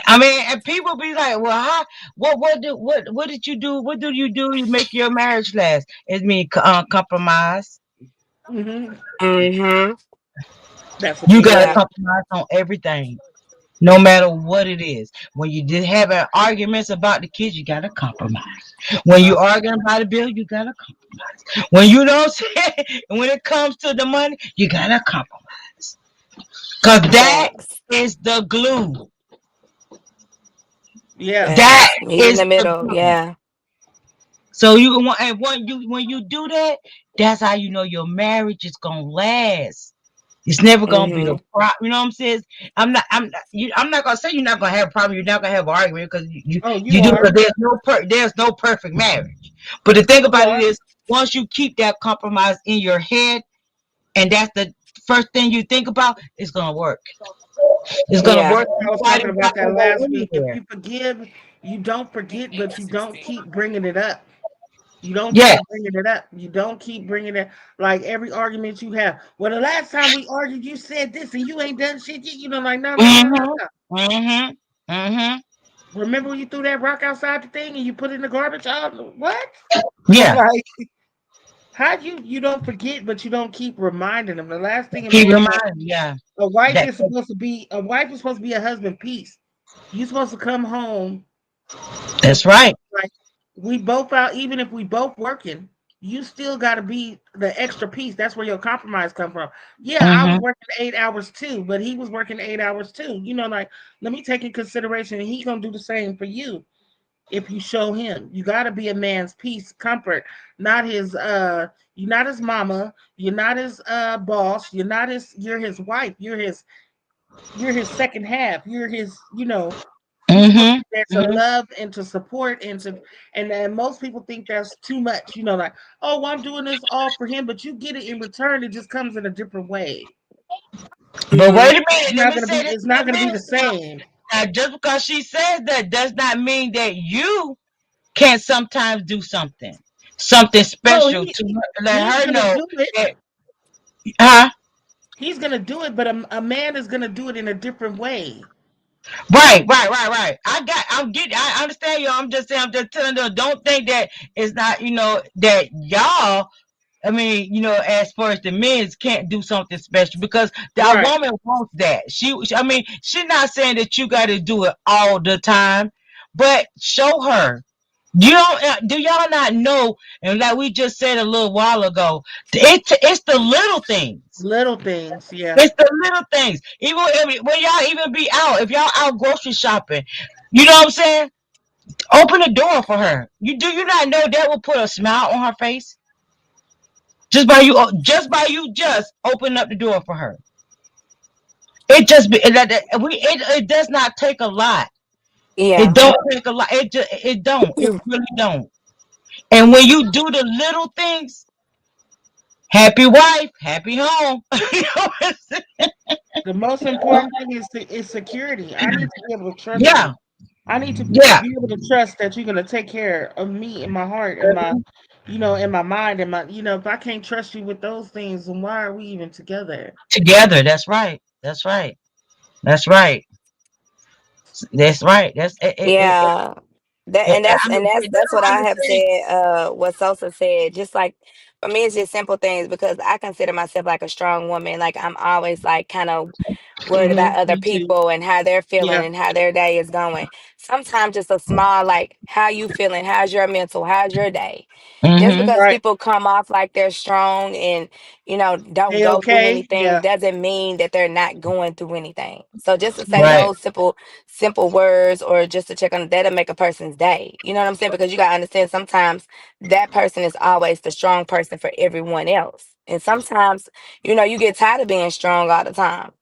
I mean, and people be like, "Well, how, what did you do? What do you do to make your marriage last?" It mean compromise. Hmm. mm-hmm, That's a You big gotta yeah, thing. compromise on everything, no matter what it is. When you did having arguments about the kids, you gotta compromise. When Uh, you arguing about a bill, you gotta compromise. When you don't say, when it comes to the money, you gotta compromise. Cause that facts, is the glue. yeah. That facts. Meet in is the the middle. glue. Yeah, So you can want, and when you do that, that's how you know your marriage is gonna last. It's never gonna be a mm-hmm, problem. You know what I'm saying? I'm not gonna say you're not gonna have a problem. You're not gonna have an argument because Oh, you you do. are. Because there's no perfect marriage. But the thing You about it are. is, once you keep that compromise in your head, and that's the first thing you think about, it's gonna work. It's gonna Yeah, yeah, work. remember I was talking Nobody's about not that gonna go last week. If anywhere. you forgive, you don't forget, but you don't keep bringing it up. You don't Yeah. keep bringing it up. You don't keep bringing it, like every argument you have. Well, the last time we argued, you said this and you ain't done shit. Like, no, no, no, no, Mhm. no. Mhm. Mhm. remember when you threw that rock outside the thing and you put it in the garbage? What? Yeah. Like, how you don't forget, but you don't keep reminding them. The last thing a Keep man wants, reminding. Yeah. That. a wife is supposed to be a husband piece. You supposed to come home and That's right. like we both out, even if we both working, you still got to be the extra piece. That's where your compromise come from. Yeah, I was Mm-hmm. working 8 hours too, but he was working 8 hours too. Like, let me take in consideration, and he gonna do the same for you if you show him. You got to be a man's peace, comfort, not his. You're not his mama. You're not his boss. You're his wife. You're his second half. You're his. He's supposed to Mm-hmm. be there to Mm-hmm. love and to support and then most people think that's too much. Like, oh, well, I'm doing this all for him, but you get it in return. It just comes in a different way. But Mm-hmm. wait a It's minute. Let not me gonna say be. this It's in not a gonna be minute the now. same. Now, just because she says that does not mean that you can't sometimes do something Oh, special to he's let her gonna know do it. that, huh? He's gonna do it, but a man is gonna do it in a different way. Right. I'm getting. I understand you. I'm just saying. I'm just telling them. Don't think that it's not. That y'all. I mean, as far as the men can't do something special because that Right. woman wants that. I mean, she's not saying that you got to do it all the time, but show her. You don't do y'all not know? And like we just said a little while ago, it's the little things. Little things, yeah. It's the little things. Even when y'all even be out, if y'all out grocery shopping, you know what I'm saying? Open the door for her. You not know that will put a smile on her face just open up the door for her. It just be it does not take a lot. It Yeah. don't take a lot. It don't. It really don't. And when you do the little things, happy wife, happy home. You know what I'm saying? The most important thing is security. I need to be able to trust you. Yeah, I need to yeah. be able to trust that you're gonna take care of me in my heart and my, in my mind and my, if I can't trust you with those things, then why are we even together? Together. That's right. That's right. That's right. That's right. That's Yeah. That and that's I mean, and that's they that's what don't I have understand. said, what Sosa said. Just like for me it's just simple things because I consider myself like a strong woman. Like I'm always like kind of worried about other Me too. people and how they're feeling Yeah. and how their day is going. Sometimes just a small like how you feeling, how's your mental, how's your day? Just Mm-hmm. because Right. people come off like they're strong and don't They go through okay? anything Yeah. doesn't mean that they're not going through anything. So just to say Mhm. Right. those simple words or just to check on that'll make a person's day. You know what I'm saying? Because you gotta understand sometimes that person is always the strong person for everyone else. And sometimes, you get tired of being strong all the time.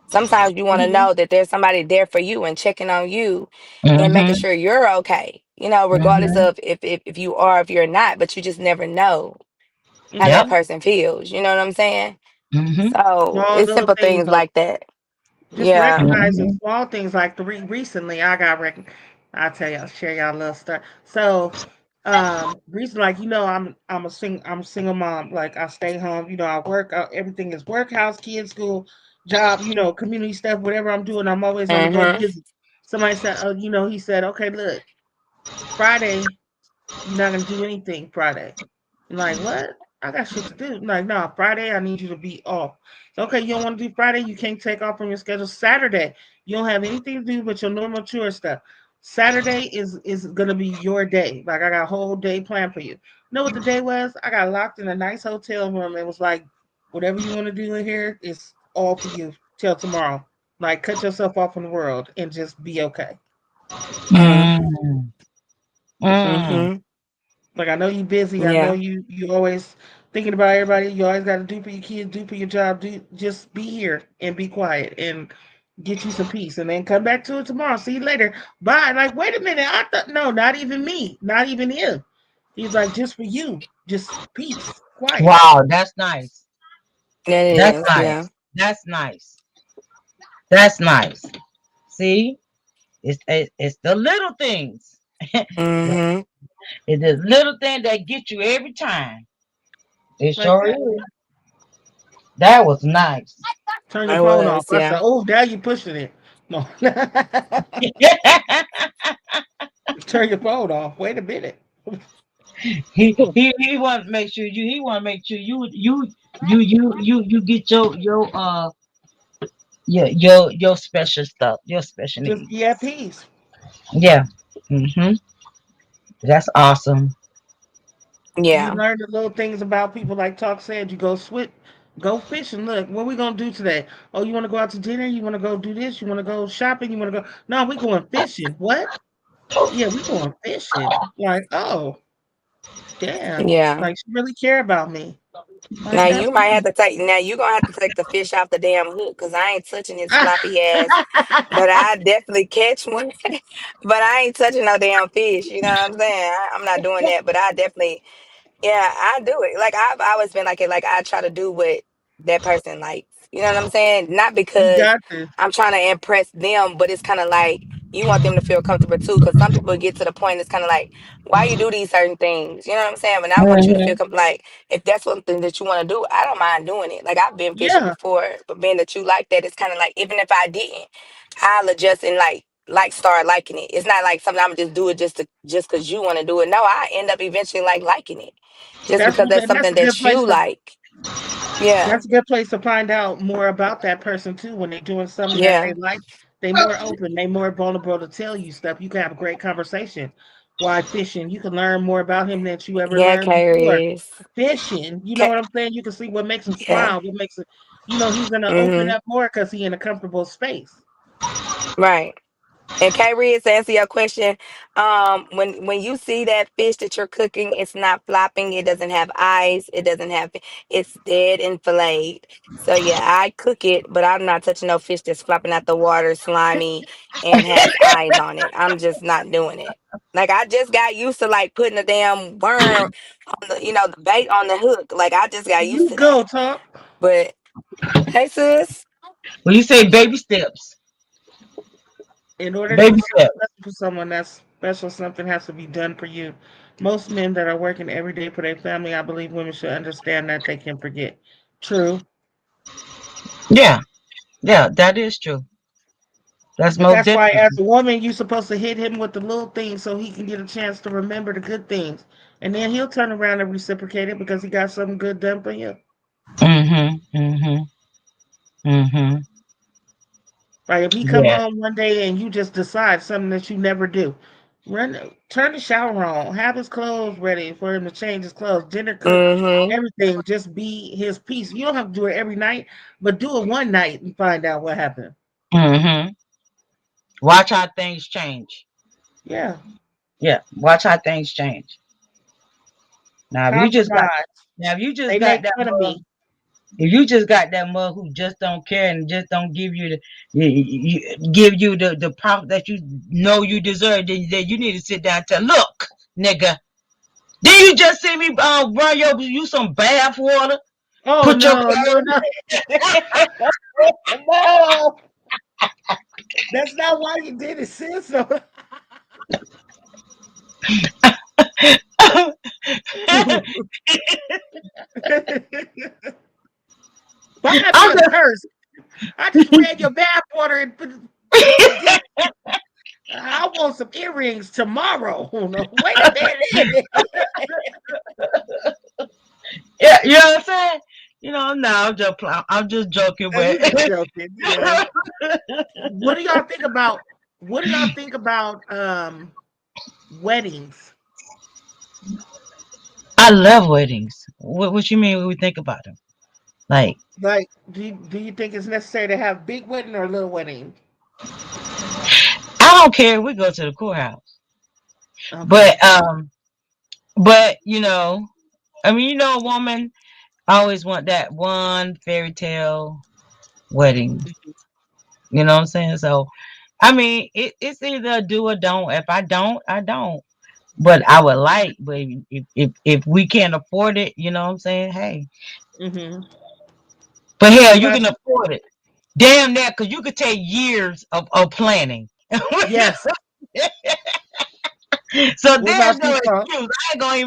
Sometimes you want to Mhm. know that there's somebody there for you and checking on you and making Mm-hmm. sure you're okay. Regardless Mm-hmm. of if you are, if you're not, but you just never know how that Yep. Mhm. person feels. You know what I'm saying? Mm-hmm. So Small it's little simple things things though. like that. Just Yeah. recognizing Mm-hmm. small things like recently I got I'll tell y'all, share y'all a little story. So recently, like, I'm a single mom. Like, I stay home, I work, everything is work, house, kids, school, job, community stuff, whatever I'm doing, I'm always on the go Mhm. busy. Somebody said, he said, okay, look, Friday, you're not gonna do anything Friday. I'm like, what? I got shit to do. I'm like, no, Friday I need you to be off. So, okay, you don't want to do Friday, you can't take off from your schedule. Saturday, you don't have anything to do but your normal chore stuff. Saturday is gonna be your day. Like, I got a whole day planned for you. Know what the day was? I got locked in a nice hotel room and was like, whatever you want to do in here is all for you till tomorrow. Like, cut yourself off from the world and just be okay. Mm. Mm. Mm. Mhm. Like, I know you busy. I know Yeah. you always thinking about everybody. You always got to do for your kids, do for your job. Do just be here and be quiet and get you some peace, and then come back to it tomorrow. See you later. Bye. Like, wait a minute. I thought no, not even me, not even him. He's like, just for you, just peace, quiet. Wow, that's nice. That That's is. Yeah. nice. That's nice. That's nice. See, it's the little things. Mhm. It's the little thing that get you every time. It Like sure that. is. That was nice. Turn your I phone off. was. I said, Yeah. oh, now you pushing it. No. Turn your phone off. Wait a minute. He want to make sure you get your special stuff, your special Just needs. be at peace. Yeah. hmm That's awesome. You Yeah. learn the little things about people, like Talk said. You go fishing. Look, what we gonna do today? Oh, you want to go out to dinner? You want to go do this? You want to go shopping? You want to go? No, we going fishing. What? Yeah, we going fishing. Like, oh, damn. Yeah. Like, she really care about me. Now Like, you that's might have nice. to take. Now you gonna have to take the fish off the damn hook because I ain't touching his floppy ass. But I definitely catch one. But I ain't touching no damn fish. You know what I'm saying? I'm not doing that. But I definitely, yeah, I do it. Like I've always been like it. Like I try to do what that person likes. You know what I'm saying? Not You because got this. I'm trying to impress them, but it's kind of like you want them to feel comfortable too. Because some people get to the point it's kind of like, why you do these certain things? You know what I'm saying? But I want you to feel hmm comfortable. Like if that's something that you want to do, I don't mind doing it. Like I've been fishing Yeah, before, but being that you like that, it's kind of like even if I didn't, I'll adjust and like start liking it. It's not like something I'm just do it just because you want to do it. No, I end up eventually like liking it just because that's that's something a good that place you to like. Yeah, that's a good place to find out more about that person too. When they're doing something that yeah, they like, they more open, they more vulnerable to tell you stuff. You can have a great conversation while fishing. You can learn more about him than you ever yeah, learned before. Carries. Fishing, you know what I'm saying? You can see what makes him Yeah, smile, what makes it, he's gonna open mm-hmm. up more because he in a comfortable space. Right. And Kyrie, to answer your question, when you see that fish that you're cooking, it's not flopping. It doesn't have eyes. It doesn't have. It's dead and filleted. So yeah, I cook it, but I'm not touching no fish that's flopping out the water, slimy, and has eyes on it. I'm just not doing it. Like I just got used to like putting a damn worm on the bait on the hook. Like I just got used You to that. go, Talk. But hey, sis. When you say baby steps, In order to be baby something steps. special for someone that's special, something has to be done for you. Most men that are working every day for their family, I believe women should understand that they can forget. True. Yeah, yeah, that is true. That's But most that's why, as definitely. a woman, you're supposed to hit him with the little things so he can get a chance to remember the good things. And then he'll turn around and reciprocate it because he got something good done for you. Mm-hmm. Mm-hmm. Mm-hmm. Right? If he come Yeah. home one day and you just decide something that you never do, turn the shower on, have his clothes ready for him to change his clothes, dinner cooked, Mm-hmm. everything. Just be his piece. You don't have to do it every night, but do it one night and find out what happened. Mm-hmm. Watch how things change. Yeah, Yeah. Watch how things change. Now if you just got compromise. now if you just They got make that fun of mug, me. if you just got that mug who just don't care and just don't give you give you the profit that you know you deserve, then you need to sit down and tell, look, nigga, did you just see me run you some bath water? Oh Put your no, no, no, no! That's not why you did it, sis. Why that be I'm a curse? I just ran your bath water and did. I want some earrings tomorrow. No, wait a minute. yeah, you know what I'm saying? No, I'm just joking, but You just joking, yeah. What do y'all think about? What do y'all think about weddings? I love weddings. What you mean when we think about them? Like, Like, do you think it's necessary to have big wedding or little wedding? I don't care if we go to the courthouse. Okay. But I mean, a woman always want that one fairy tale wedding. You know what I'm saying? So I mean, it's either a do or don't. If I don't, I don't. But I would like, but if we can't afford it, you know what I'm saying? Hey, Mm-hmm. but hell, What you about can you? afford it. Damn that, because you could take years of planning. Yes. So What about there's you, no Tom? excuse.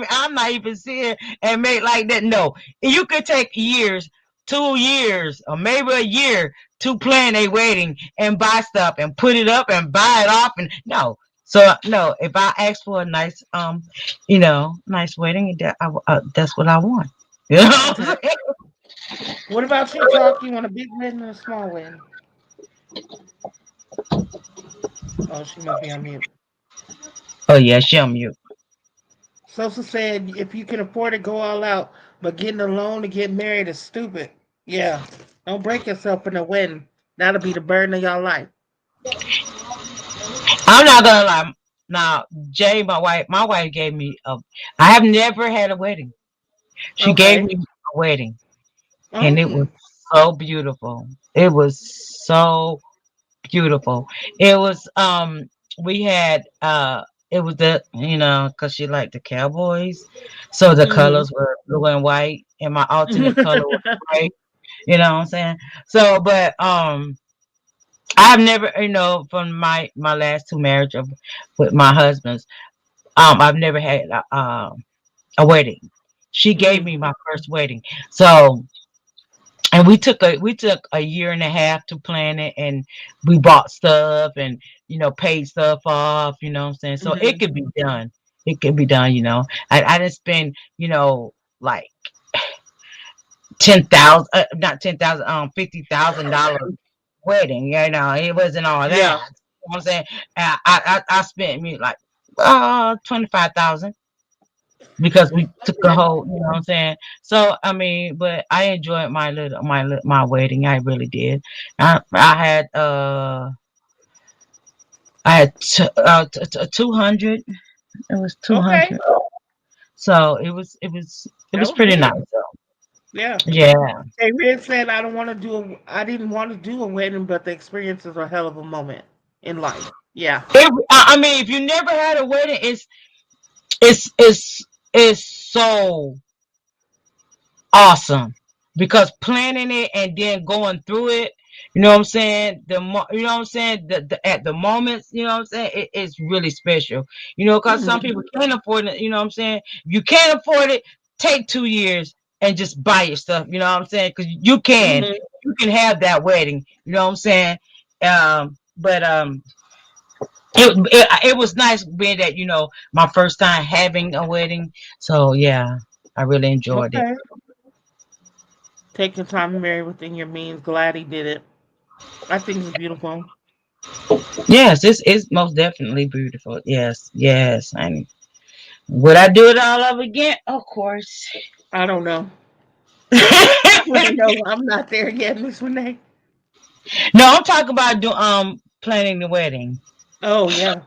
I'm not even sitting and make like that. No, you could take years 2 years or maybe a year to plan a wedding and buy stuff and put it up and buy it off and no. So no, if I ask for a nice nice wedding, that's what I want. You know what I'm Okay. saying? What about you, Talk? You want a big wedding or a small wedding? Oh, she must be on mute. Oh yeah, show you. Sosa said, if you can afford it, go all out. But getting a loan to get married is stupid. Yeah. Don't break yourself in a wedding. That'll be the burden of your life. I'm not gonna lie. Now, Jay, my wife gave me a. I have never had a wedding. She gave Okay. me a wedding, and it was Oh. so beautiful. It was so beautiful. It was we had it was the because she liked the Cowboys, so the Hmm. colors were blue and white, and my alternate color was gray. You know what I'm saying? So, but I've never, from my last two marriages with my husbands, I've never had a wedding. She gave Hmm. me my first wedding, so and we took a year and a half to plan it, and we bought stuff and paid stuff off. You know what I'm saying? So it Hmm. could be done. It can be done. I didn't spend like 10,000, not 10,000, $50,000 wedding. It wasn't all that. Yeah. You know what I'm saying? I spent me like 25,000 because we took a Okay. whole, you know what I'm saying? So I mean, but I enjoyed my wedding. I really did. I had 200. It was Okay. 200. So it was That was pretty good. nice. Yeah. Yeah. Hey, Red said, I don't want to do I didn't want to do a wedding, but the experience is a hell of a moment in life. Yeah. I mean, if you never had a wedding, it's it's it's so awesome because planning it and then going through it, you know what I'm saying? You know what I'm saying? At the moments, you know what I'm saying? It's really special, because some Hmm. people can't afford it. You know what I'm saying? If you can't afford it, take 2 years and just buy your stuff. You know what I'm saying? Because Hmm. you can have that wedding. You know what I'm saying? But it was nice being that my first time having a wedding. So yeah, I really enjoyed it. Okay. Taking time to marry within your means. Glad he did it. I think it's beautiful. Yes, this is most definitely beautiful. Yes, yes. And would I do it all over again? Of course. I don't know. No, I know I'm not there yet, Miss Renee. I'm talking about planning the wedding. Oh yeah.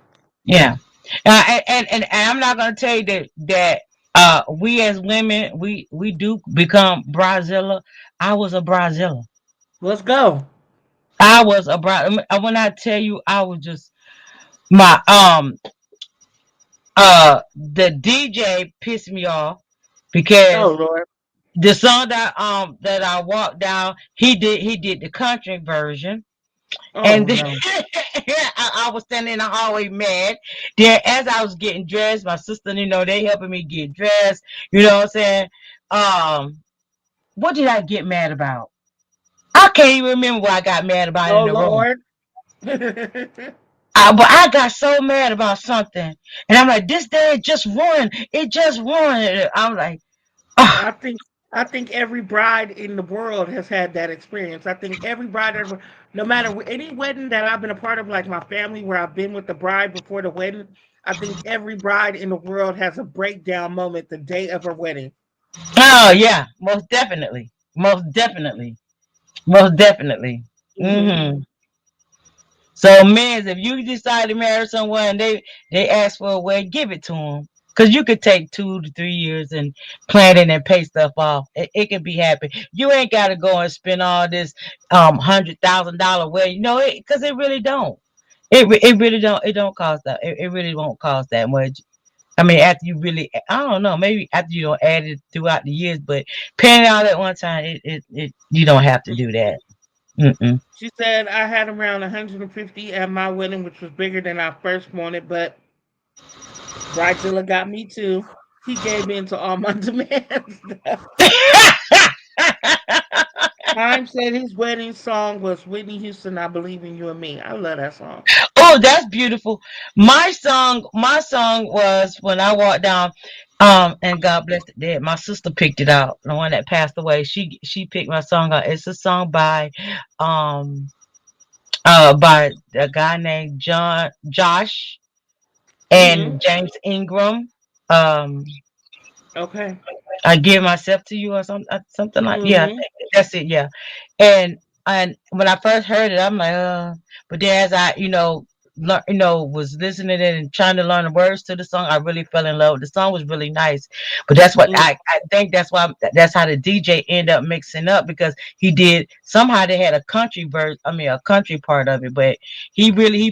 Yeah, and I'm not gonna tell you that we as women we do become bridezilla. I was a bridezilla. Let's go. I was a bride. When I tell you, I was just my the DJ pissed me off Oh because Lord. the song that I walked down, he did the country version, Oh and then no. I was standing in the hallway mad. Then as I was getting dressed, my sister, they helping me get dressed. You know what I'm saying? Um, what did I get mad about? I can't even remember what I got mad about in Oh the room. Lord. But I got so mad about something, and I'm like, this day it just won. It just won. I'm like, oh, I think I think every bride in the world has had that experience. I think every bride ever, no matter any wedding that I've been a part of, like my family, where I've been with the bride before the wedding, I think every bride in the world has a breakdown moment the day of her wedding. oh yeah, most definitely, most definitely, most definitely. Hmm. So, men, if you decide to marry someone, they ask for a way, give it to them. Cause you could take 2 to 3 years and plan it and pay stuff off. It can be happy. You ain't got to go and spend all this $100,000 way. Cause it really don't. It really don't. It don't cost that. It really won't cost that much. I mean, after you really, I don't know, maybe after you don't add it throughout the years, but paying it all at one time, you don't have to do that. Mm-mm. She said I had around 150 at my wedding, which was bigger than I first wanted, but Bridezilla got me too. He gave in to all my demands. Time said his wedding song was Whitney Houston, I Believe in You and Me. I love that song. Oh, that's beautiful. My song was when I walked down, and God bless the dead. My sister picked it out. The one that passed away, she picked my song out. It's a song um by a guy named Josh Hmm. and James Ingram. Um, Okay. I give myself to you or something like, yeah, I Hmm. think that's it, yeah. And and when I first heard it, I'm like, but then as I, was listening and trying to learn the words to the song, I really fell in love. The song was really nice, but that's what I think that's how the DJ ended up mixing up, because he did somehow they had a country verse, I mean a country part of it, but he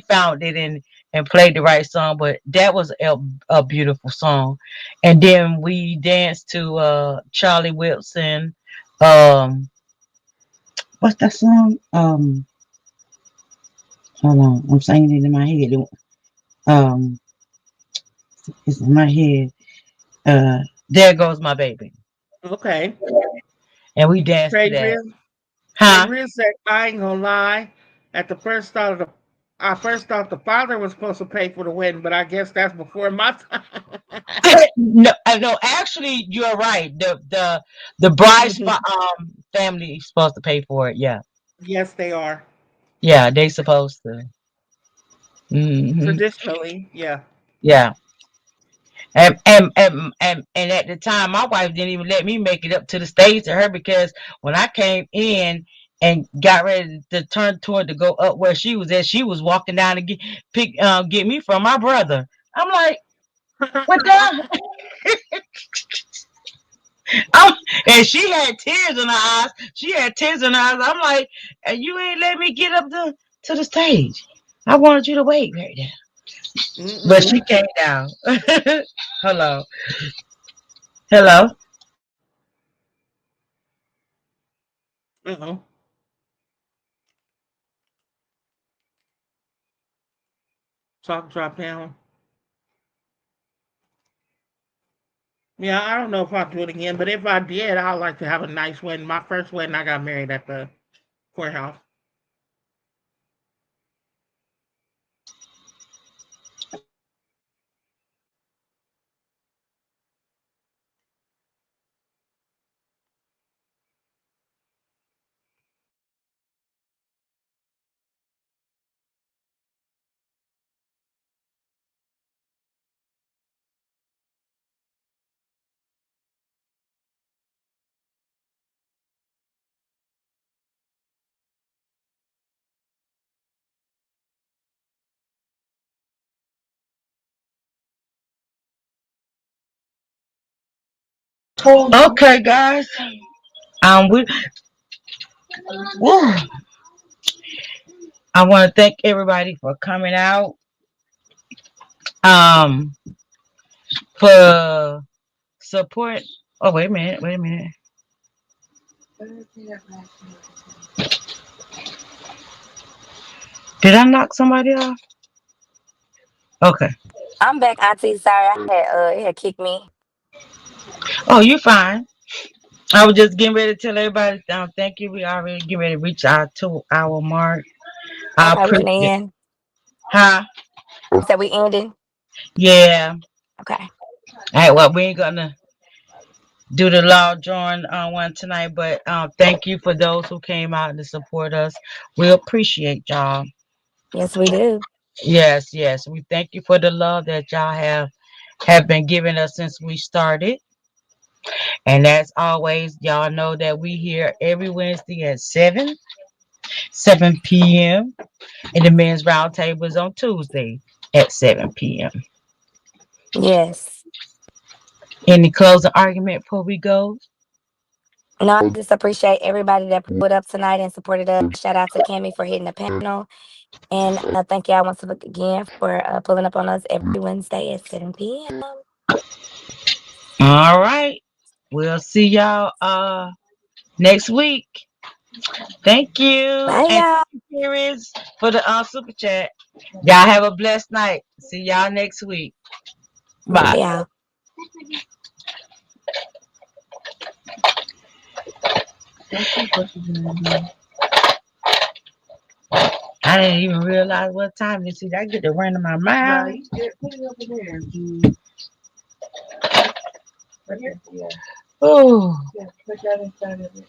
found it and played the right song. But that was a beautiful song. And then we danced to Charlie Wilson. Um, what's that song? Hold on, I'm saying it in my head. Um, it's in my head. There goes my baby, Okay. and we danced to Trey that. Grizz. Trey Huh? Grizz said, I ain't gonna lie. At the first thought of the I first thought the father was supposed to pay for the wedding, but I guess that's before my time. No, no. Actually, you're right. The bride's family is supposed to pay for it. Yeah, Yes, they are. yeah, they supposed to. Hmm. Traditionally, yeah. Yeah. And at the time, my wife didn't even let me make it up to the stage to her, because when I came in and got ready to turn toward to go up where she was at, she was walking down to get me from my brother. I'm like, what the? I'm, and she had tears in her eyes. She had tears in her eyes. I'm like, and you ain't let me get up to the stage. I wanted you to wait right there, but she Mm-mm. came down. Hello, hello. Uh-oh. Talk drop down. Yeah, I don't know if I'll do it again, but if I did, I'd like to have a nice wedding. My first wedding, I got married at the courthouse. Okay, guys. We woo, I want to thank everybody for coming out. Um, for support. Oh, wait a minute. Wait a minute. Did I knock somebody off? Okay. I'm back, Auntie. Sorry, it had kicked me. Oh, you're fine. I was just getting ready to tell everybody. Thank you. We already getting ready to reach our 2 hour mark. I Okay, we finna appreciate. end. Huh? You said we ending. Yeah. Okay. All right. Well, we ain't gonna do the law drawing one tonight, but thank you for those who came out to support us. We appreciate y'all. Yes, we do. Yes, yes. We thank you for the love that y'all have been giving us since we started. And as always, y'all know that we here every Wednesday at 7 p.m. And the men's roundtable is on Tuesday at 7 p.m. Yes. Any closing argument before we go? No, I just appreciate everybody that put up tonight and supported us. Shout out to Cammy for hitting the panel. And thank y'all once again for pulling up on us every Wednesday at 7 p.m. All right. We'll see y'all next week. Thank you. Bye, And y'all. thank you, Paris, for the super chat. Y'all have a blessed night. See y'all next week. Bye, Bye. y'all. Let's see what you're gonna do. I didn't even realize what time it is. I get to run in my mouth. Right. Yeah, put it over there. Mm. Right here. Yeah. Oh, Yeah, put that inside of it.